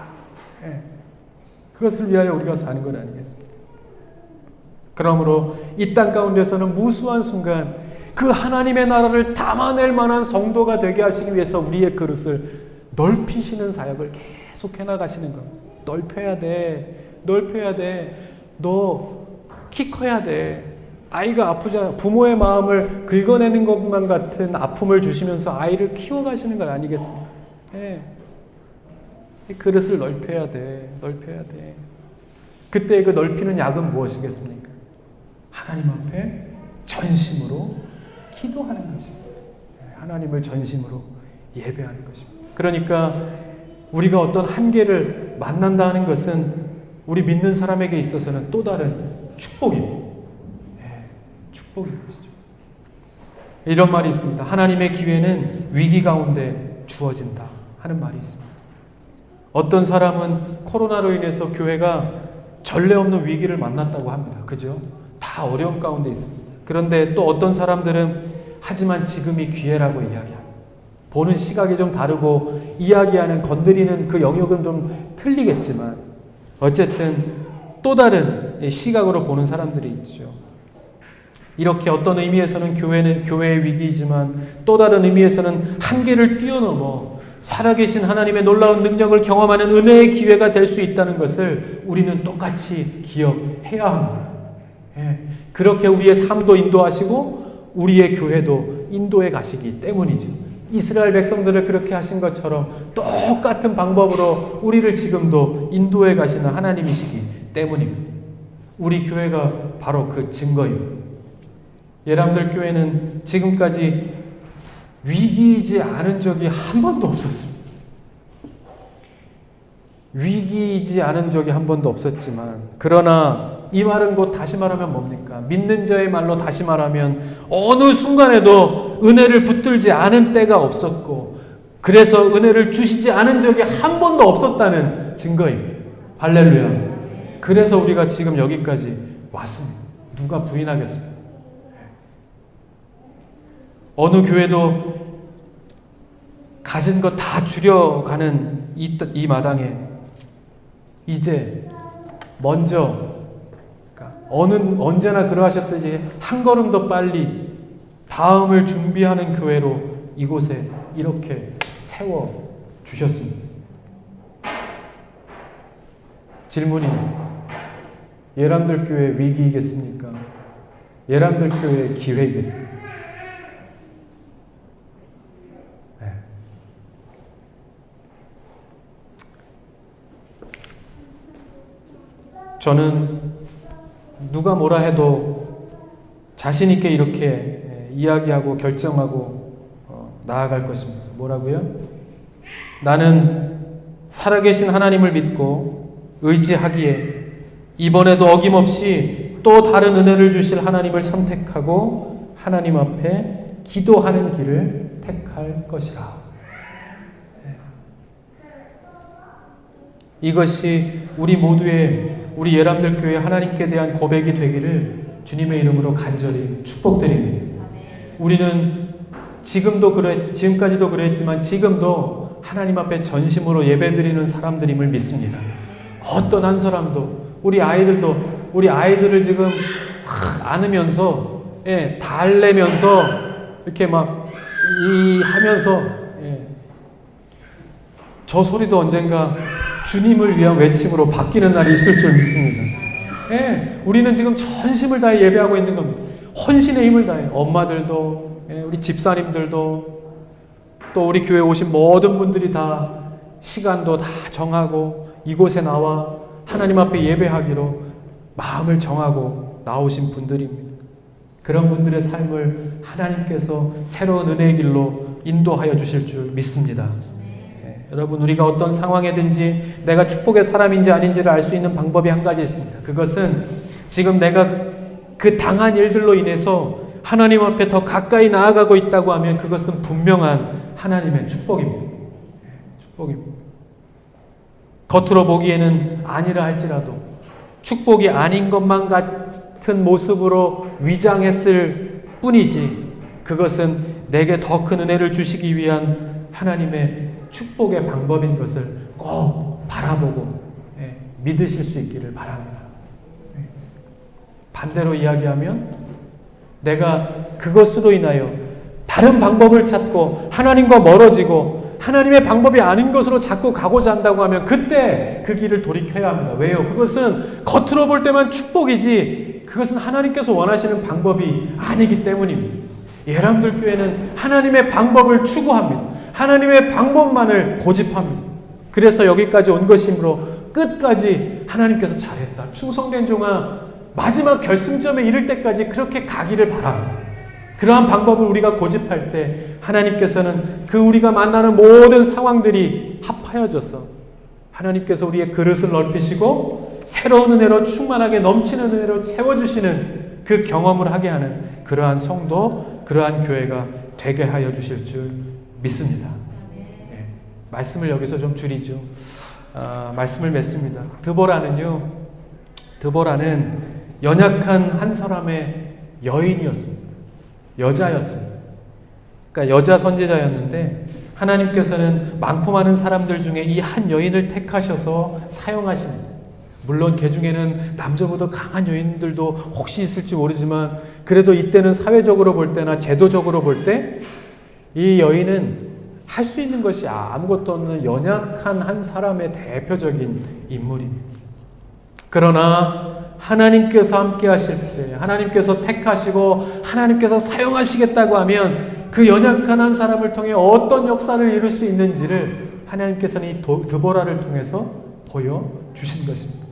그것을 위하여 우리가 사는 것 아니겠습니까? 그러므로 이 땅 가운데서는 무수한 순간 그 하나님의 나라를 담아낼 만한 성도가 되게 하시기 위해서 우리의 그릇을 넓히시는 사역을 계속 해나가시는 겁니다. 넓혀야 돼. 너 키 커야 돼. 아이가 아프잖아. 부모의 마음을 긁어내는 것만 같은 아픔을 주시면서 아이를 키워가시는 것 아니겠습니까? 이 그릇을 넓혀야 돼. 그때 그 넓히는 약은 무엇이겠습니까? 하나님 앞에 전심으로 기도하는 것입니다. 하나님을 전심으로 예배하는 것입니다. 그러니까 우리가 어떤 한계를 만난다는 것은 우리 믿는 사람에게 있어서는 또 다른 축복입니다. 축복인 것이죠. 이런 말이 있습니다. 하나님의 기회는 위기 가운데 주어진다 하는 말이 있습니다. 어떤 사람은 코로나로 인해서 교회가 전례 없는 위기를 만났다고 합니다. 그죠? 다 어려움 가운데 있습니다. 그런데 또 어떤 사람들은 하지만 지금이 기회라고 이야기합니다. 보는 시각이 좀 다르고 이야기하는, 건드리는 그 영역은 좀 틀리겠지만 어쨌든 또 다른 시각으로 보는 사람들이 있죠. 이렇게 어떤 의미에서는 교회의 위기이지만 또 다른 의미에서는 한계를 뛰어넘어 살아계신 하나님의 놀라운 능력을 경험하는 은혜의 기회가 될 수 있다는 것을 우리는 똑같이 기억해야 합니다. 그렇게 우리의 삶도 인도하시고 우리의 교회도 인도해 가시기 때문이죠. 이스라엘 백성들을 그렇게 하신 것처럼 똑같은 방법으로 우리를 지금도 인도해 가시는 하나님이시기 때문입니다. 우리 교회가 바로 그 증거입니다. 예람들 교회는 지금까지 위기이지 않은 적이 한 번도 없었습니다. 위기이지 않은 적이 한 번도 없었지만, 그러나 이 말은 곧 다시 말하면 뭡니까? 믿는 자의 말로 다시 말하면 어느 순간에도 은혜를 붙들지 않은 때가 없었고, 그래서 은혜를 주시지 않은 적이 한 번도 없었다는 증거입니다. 할렐루야. 그래서 우리가 지금 여기까지 왔습니다. 누가 부인하겠습니까? 어느 교회도 가진 것 다 줄여가는 이 마당에 이제 먼저 언제나 그러하셨듯이 한 걸음 더 빨리 다음을 준비하는 교회로 이곳에 이렇게 세워주셨습니다. 질문입니다. 예람들 교회 위기이겠습니까? 예람들 교회 기회이겠습니까? 네. 저는 누가 뭐라 해도 자신 있게 이렇게 이야기하고 결정하고 나아갈 것입니다. 뭐라고요? 나는 살아계신 하나님을 믿고 의지하기에 이번에도 어김없이 또 다른 은혜를 주실 하나님을 선택하고 하나님 앞에 기도하는 길을 택할 것이라. 이것이 우리 모두의 우리 예람들 교회 하나님께 대한 고백이 되기를 주님의 이름으로 간절히 축복드립니다. 우리는 지금까지도 그랬지만 지금도 하나님 앞에 전심으로 예배드리는 사람들임을 믿습니다. 어떤 한 사람도 우리 아이들을 지금 안으면서 달래면서 이렇게 막 하면서 저 소리도 언젠가 주님을 위한 외침으로 바뀌는 날이 있을 줄 믿습니다. 우리는 지금 전심을 다해 예배하고 있는 겁니다. 헌신의 힘을 다해 엄마들도 우리 집사님들도 또 우리 교회 오신 모든 분들이 다 시간도 다 정하고 이곳에 나와 하나님 앞에 예배하기로 마음을 정하고 나오신 분들입니다. 그런 분들의 삶을 하나님께서 새로운 은혜의 길로 인도하여 주실 줄 믿습니다. 여러분, 우리가 어떤 상황에든지 내가 축복의 사람인지 아닌지를 알 수 있는 방법이 한 가지 있습니다. 그것은 지금 내가 그 당한 일들로 인해서 하나님 앞에 더 가까이 나아가고 있다고 하면 그것은 분명한 하나님의 축복입니다. 축복입니다. 겉으로 보기에는 아니라 할지라도 축복이 아닌 것만 같은 모습으로 위장했을 뿐이지 그것은 내게 더 큰 은혜를 주시기 위한 하나님의 축복의 방법인 것을 꼭 바라보고 믿으실 수 있기를 바랍니다. 반대로 이야기하면 내가 그것으로 인하여 다른 방법을 찾고 하나님과 멀어지고 하나님의 방법이 아닌 것으로 자꾸 가고자 한다고 하면 그때 그 길을 돌이켜야 합니다. 왜요? 그것은 겉으로 볼 때만 축복이지 그것은 하나님께서 원하시는 방법이 아니기 때문입니다. 예람들 교회는 하나님의 방법을 추구합니다. 하나님의 방법만을 고집합니다. 그래서 여기까지 온 것이므로 끝까지 하나님께서 잘했다. 충성된 종아, 마지막 결승점에 이를 때까지 그렇게 가기를 바랍니다. 그러한 방법을 우리가 고집할 때 하나님께서는 그 우리가 만나는 모든 상황들이 합하여져서 하나님께서 우리의 그릇을 넓히시고 새로운 은혜로 충만하게 넘치는 은혜로 채워주시는 그 경험을 하게 하는 그러한 성도, 그러한 교회가 되게 하여 주실 줄 믿습니다. 말씀을 여기서 좀 줄이죠. 말씀을 맺습니다. 드보라는 연약한 한 사람의 여인이었습니다. 여자였습니다. 그러니까 여자 선지자였는데 하나님께서는 많고 많은 사람들 중에 이 한 여인을 택하셔서 사용하십니다. 물론 그 중에는 남자보다 강한 여인들도 혹시 있을지 모르지만 그래도 이때는 사회적으로 볼 때나 제도적으로 볼 때 이 여인은 할 수 있는 것이 아무것도 없는 연약한 한 사람의 대표적인 인물입니다. 그러나 하나님께서 함께 하실 때, 하나님께서 택하시고 하나님께서 사용하시겠다고 하면 그 연약한 한 사람을 통해 어떤 역사를 이룰 수 있는지를 하나님께서는 이 드보라를 통해서 보여주신 것입니다.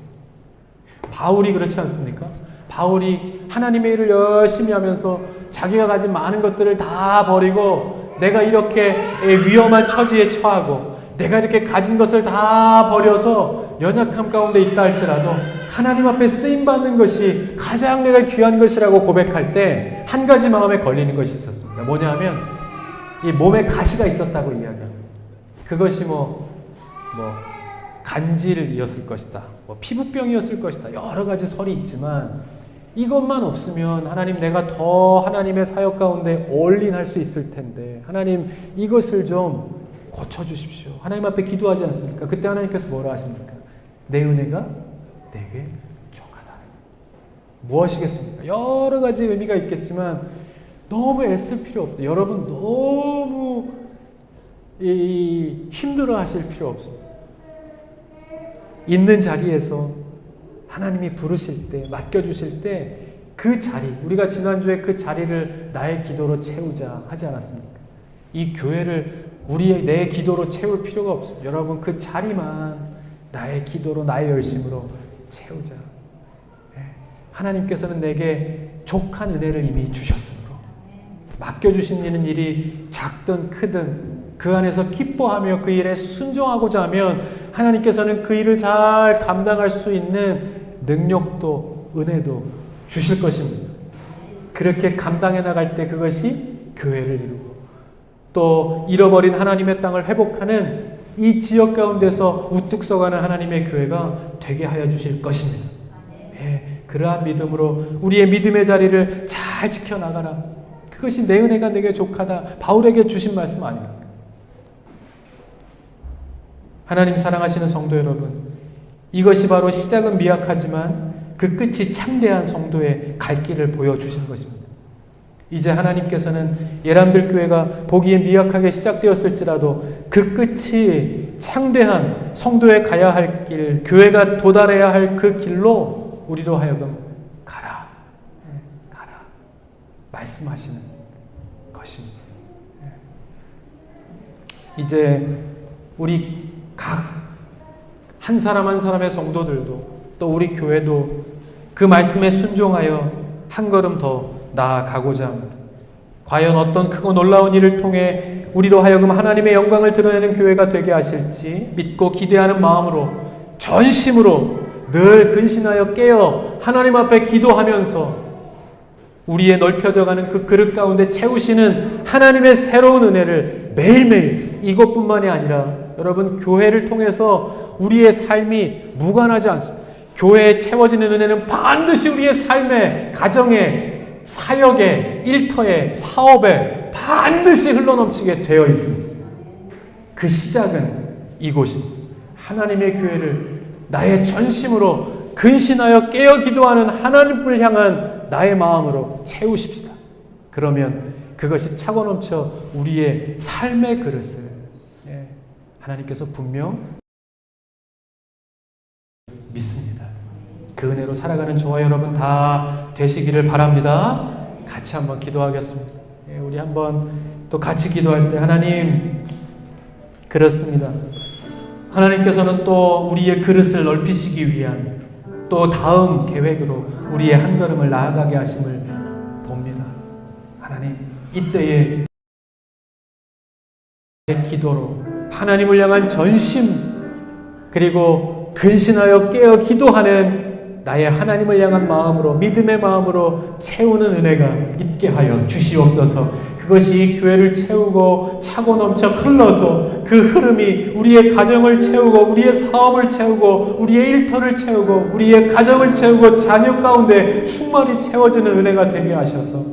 바울이 그렇지 않습니까? 바울이 하나님의 일을 열심히 하면서 자기가 가진 많은 것들을 다 버리고 내가 이렇게 위험한 처지에 처하고 내가 이렇게 가진 것을 다 버려서 연약함 가운데 있다 할지라도 하나님 앞에 쓰임받는 것이 가장 내가 귀한 것이라고 고백할 때 한 가지 마음에 걸리는 것이 있었습니다. 뭐냐 하면 이 몸에 가시가 있었다고 이야기합니다. 그것이 간질이었을 것이다. 피부병이었을 것이다. 여러 가지 설이 있지만 이것만 없으면 하나님 내가 더 하나님의 사역 가운데 올인할 수 있을 텐데 하나님 이것을 좀 고쳐주십시오. 하나님 앞에 기도하지 않습니까? 그때 하나님께서 뭐라 하십니까? 내 은혜가 내게 족하다. 무엇이겠습니까? 여러 가지 의미가 있겠지만 너무 애쓸 필요 없다. 여러분 너무 힘들어 하실 필요 없습니다. 있는 자리에서 하나님이 부르실 때, 맡겨주실 때 그 자리, 우리가 지난주에 그 자리를 나의 기도로 채우자 하지 않았습니까? 이 교회를 내 기도로 채울 필요가 없습니다. 여러분 그 자리만 나의 기도로, 나의 열심으로 채우자. 하나님께서는 내게 족한 은혜를 이미 주셨으므로 맡겨주신 일이 작든 크든 그 안에서 기뻐하며 그 일에 순종하고자 하면 하나님께서는 그 일을 잘 감당할 수 있는 능력도 은혜도 주실 것입니다. 그렇게 감당해 나갈 때 그것이 교회를 이루고 또 잃어버린 하나님의 땅을 회복하는 이 지역 가운데서 우뚝 서가는 하나님의 교회가 되게 하여 주실 것입니다. 그러한 믿음으로 우리의 믿음의 자리를 잘 지켜나가라. 그것이 내 은혜가 내게 족하다. 바울에게 주신 말씀 아닙니까? 하나님 사랑하시는 성도 여러분, 이것이 바로 시작은 미약하지만 그 끝이 창대한 성도의 갈 길을 보여주신 것입니다. 이제 하나님께서는 예람들 교회가 보기에 미약하게 시작되었을지라도 그 끝이 창대한 성도의 가야 할 길, 교회가 도달해야 할 그 길로 우리로 하여금 가라 말씀하시는 것입니다. 이제 우리 각 한 사람 한 사람의 성도들도 또 우리 교회도 그 말씀에 순종하여 한 걸음 더 나아가고자 합니다. 과연 어떤 크고 놀라운 일을 통해 우리로 하여금 하나님의 영광을 드러내는 교회가 되게 하실지 믿고 기대하는 마음으로 전심으로 늘 근신하여 깨어 하나님 앞에 기도하면서 우리의 넓혀져가는 그 그릇 가운데 채우시는 하나님의 새로운 은혜를 매일매일 이것뿐만이 아니라 여러분 교회를 통해서 우리의 삶이 무관하지 않습니다. 교회에 채워지는 은혜는 반드시 우리의 삶에, 가정에, 사역에, 일터에, 사업에 반드시 흘러넘치게 되어 있습니다. 그 시작은 이곳입니다. 하나님의 교회를 나의 전심으로 근신하여 깨어 기도하는 하나님을 향한 나의 마음으로 채우십시다. 그러면 그것이 차고 넘쳐 우리의 삶의 그릇을 하나님께서 분명 믿습니다. 그 은혜로 살아가는 저와 여러분 다 되시기를 바랍니다. 같이 한번 기도하겠습니다. 우리 한번 또 같이 기도할 때 하나님 그렇습니다. 하나님께서는 또 우리의 그릇을 넓히시기 위한 또 다음 계획으로 우리의 한 걸음을 나아가게 하심을 봅니다. 하나님 이때에 기도로 하나님을 향한 전심 그리고 근신하여 깨어 기도하는 나의 하나님을 향한 마음으로 믿음의 마음으로 채우는 은혜가 있게 하여 주시옵소서. 그것이 교회를 채우고 차고 넘쳐 흘러서 그 흐름이 우리의 가정을 채우고 우리의 사업을 채우고 우리의 일터를 채우고 우리의 가정을 채우고 자녀 가운데 충만히 채워지는 은혜가 되게 하셔서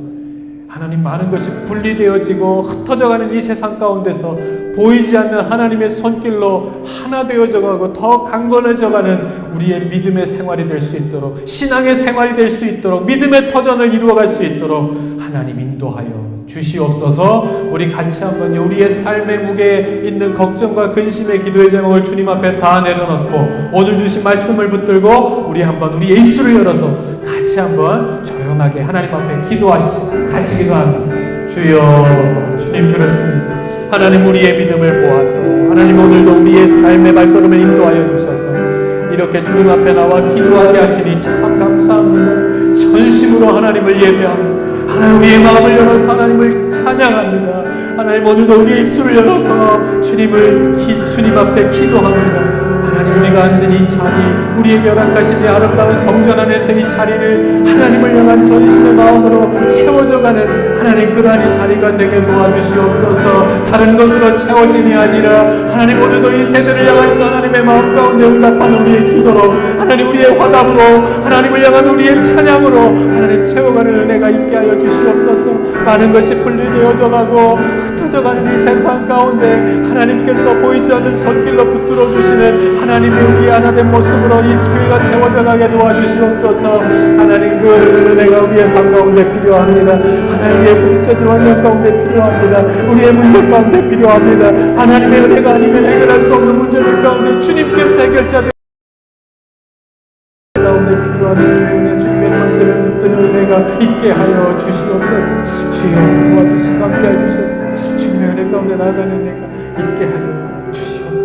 하나님 많은 것이 분리되어지고 흩어져가는 이 세상 가운데서 보이지 않는 하나님의 손길로 하나 되어져가고 더 강건해져가는 우리의 믿음의 생활이 될 수 있도록 신앙의 생활이 될 수 있도록 믿음의 터전을 이루어갈 수 있도록 하나님 인도하여 주시옵소서. 우리 같이 한번 우리의 삶의 무게에 있는 걱정과 근심의 기도의 제목을 주님 앞에 다 내려놓고 오늘 주신 말씀을 붙들고 우리 한번 우리의 입술을 열어서 같이 한번 조용하게 하나님 앞에 기도하십시다. 같이 기도합니다. 주여 주님 그렇습니다. 하나님 우리의 믿음을 보아서 하나님 오늘도 우리의 삶의 발걸음을 인도하여 주셔서 이렇게 주님 앞에 나와 기도하게 하시니 참 감사합니다. 전심으로 하나님을 예배합니다. 하나님 우리의 마음을 열어서 하나님을 찬양합니다. 하나님 오늘도 우리의 입술을 열어서 주님 앞에 기도합니다. 하나님 우리가 앉은 이 자리, 우리에게 허락하신 이 아름다운 성전 안에서 이 자리를 하나님을 향한 전심의 마음으로 채워져가는 하나님 그러한 이 자리가 되게 도와주시옵소서. 다른 것으로 채워짐이 아니라 하나님 오늘도 이 세대를 향하신 하나님의 마음 가운데 응답하는 우리의 기도로, 하나님 우리의 화답으로, 하나님을 향한 우리의 찬양으로 하나님 채워가는 은혜가 있게 하여 주시옵소서. 많은 것이 분리되어져 가고 흩어져가는 이 세상 가운데 하나님께서 보이지 않는 손길로 붙들어 주시는 하나님의 우리 하나된 모습으로 이 교회가 세워져 가게 도와주시옵소서. 하나님 그 은혜가 우리의 삶 가운데 필요합니다. 하나님 우리의 부딪혀진 환경 가운데 필요합니다. 우리의 문제 가운데 필요합니다. 하나님의 은혜가 아니면 해결할 수 없는 문제들 가운데 주님께서 해결자들 가운데 필요한 주님의 은혜, 주님의 손길을 붙드는 은혜가 있게 하여 주시옵소서. 주여 도와주시고 함께 해주셔서 주님의 은혜 가운데 나아가는 은혜가 있게 하여 주시옵소서.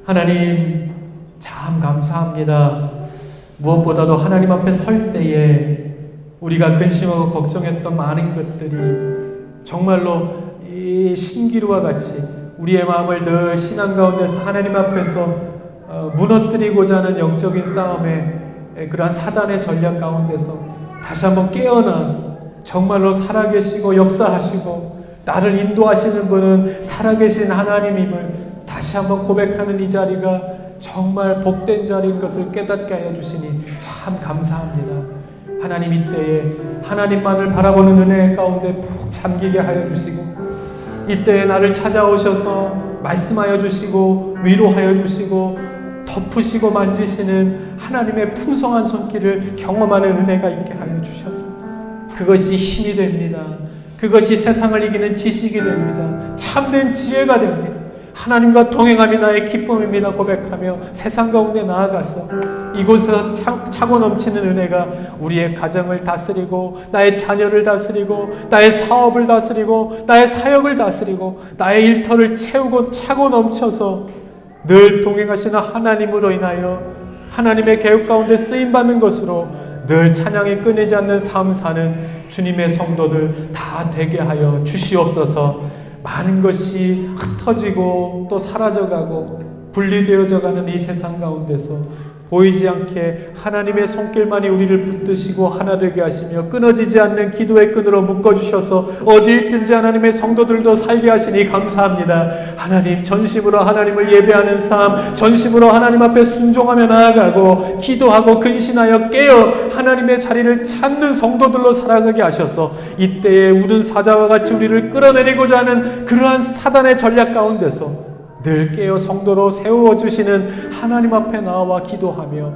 하나님 참 감사합니다. 무엇보다도 하나님 앞에 설 때에 우리가 근심하고 걱정했던 많은 것들이 정말로 이 신기루와 같이 우리의 마음을 늘 신앙 가운데서 하나님 앞에서 무너뜨리고자 하는 영적인 싸움에 그러한 사단의 전략 가운데서 다시 한번 깨어나 정말로 살아계시고 역사하시고 나를 인도하시는 분은 살아계신 하나님임을 다시 한번 고백하는 이 자리가 정말 복된 자리인 것을 깨닫게 하여 주시니 참 감사합니다. 하나님 이때에 하나님만을 바라보는 은혜 가운데 푹 잠기게 하여 주시고 이때에 나를 찾아오셔서 말씀하여 주시고 위로하여 주시고 덮으시고 만지시는 하나님의 풍성한 손길을 경험하는 은혜가 있게 하여 주셔서 그것이 힘이 됩니다. 그것이 세상을 이기는 지식이 됩니다. 참된 지혜가 됩니다. 하나님과 동행함이 나의 기쁨입니다 고백하며 세상 가운데 나아가서 이곳에서 차고 넘치는 은혜가 우리의 가정을 다스리고 나의 자녀를 다스리고 나의 사업을 다스리고 나의 사역을 다스리고 나의 일터를 채우고 차고 넘쳐서 늘 동행하시는 하나님으로 인하여 하나님의 계획 가운데 쓰임받는 것으로 늘 찬양이 끊이지 않는 삶 사는 주님의 성도들 다 되게 하여 주시옵소서. 많은 것이 흩어지고 또 사라져가고 분리되어져가는 이 세상 가운데서 보이지 않게 하나님의 손길만이 우리를 붙드시고 하나 되게 하시며 끊어지지 않는 기도의 끈으로 묶어주셔서 어디 있든지 하나님의 성도들도 살게 하시니 감사합니다. 하나님 전심으로 하나님을 예배하는 삶, 전심으로 하나님 앞에 순종하며 나아가고 기도하고 근신하여 깨어 하나님의 자리를 찾는 성도들로 살아가게 하셔서 이때에 우는 사자와 같이 우리를 끌어내리고자 하는 그러한 사단의 전략 가운데서 늘 깨어 성도로 세워주시는 하나님 앞에 나와 기도하며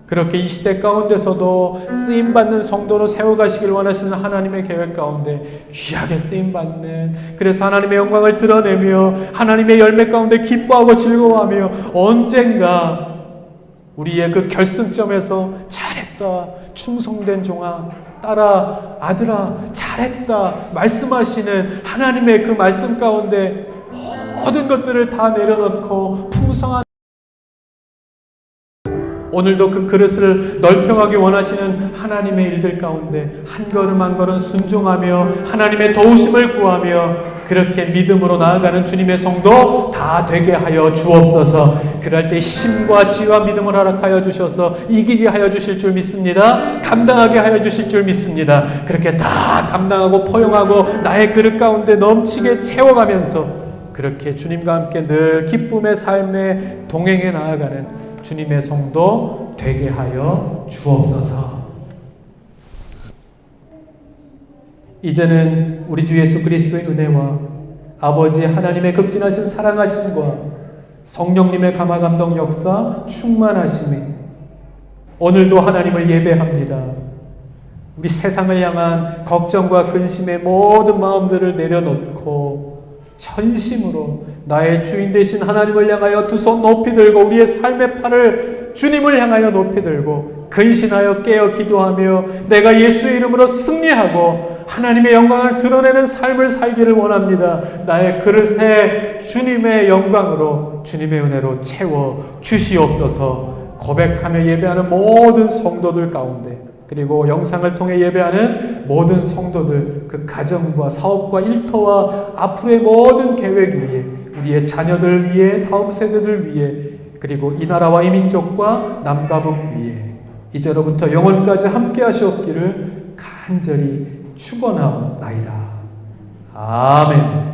그렇게 이 시대 가운데서도 쓰임받는 성도로 세워가시길 원하시는 하나님의 계획 가운데 귀하게 쓰임받는 그래서 하나님의 영광을 드러내며 하나님의 열매 가운데 기뻐하고 즐거워하며 언젠가 우리의 그 결승점에서 잘했다 충성된 종아 딸아 아들아 잘했다 말씀하시는 하나님의 그 말씀 가운데 모든 것들을 다 내려놓고 풍성한 오늘도 그 그릇을 넓혀가기 원하시는 하나님의 일들 가운데 한 걸음 한 걸음 순종하며 하나님의 도우심을 구하며 그렇게 믿음으로 나아가는 주님의 성도 다 되게 하여 주옵소서. 그럴 때 힘과 지혜와 믿음을 허락하여 주셔서 이기게 하여 주실 줄 믿습니다. 감당하게 하여 주실 줄 믿습니다. 그렇게 다 감당하고 포용하고 나의 그릇 가운데 넘치게 채워가면서 그렇게 주님과 함께 늘 기쁨의 삶에 동행해 나아가는 주님의 성도 되게 하여 주옵소서. 이제는 우리 주 예수 그리스도의 은혜와 아버지 하나님의 극진하신 사랑하심과 성령님의 감화 감동 역사 충만하심이 오늘도 하나님을 예배합니다. 우리 세상을 향한 걱정과 근심의 모든 마음들을 내려놓고 전심으로 나의 주인 되신 하나님을 향하여 두 손 높이 들고 우리의 삶의 팔을 주님을 향하여 높이 들고 근신하여 깨어 기도하며 내가 예수의 이름으로 승리하고 하나님의 영광을 드러내는 삶을 살기를 원합니다. 나의 그릇에 주님의 영광으로 주님의 은혜로 채워 주시옵소서. 고백하며 예배하는 모든 성도들 가운데 그리고 영상을 통해 예배하는 모든 성도들 그 가정과 사업과 일터와 앞으로의 모든 계획 위에 우리의 자녀들 위해 다음 세대들 위해 그리고 이 나라와 이 민족과 남과 북 위에 이제로부터 영원까지 함께 하시옵기를 간절히 축원하옵나이다. 아멘.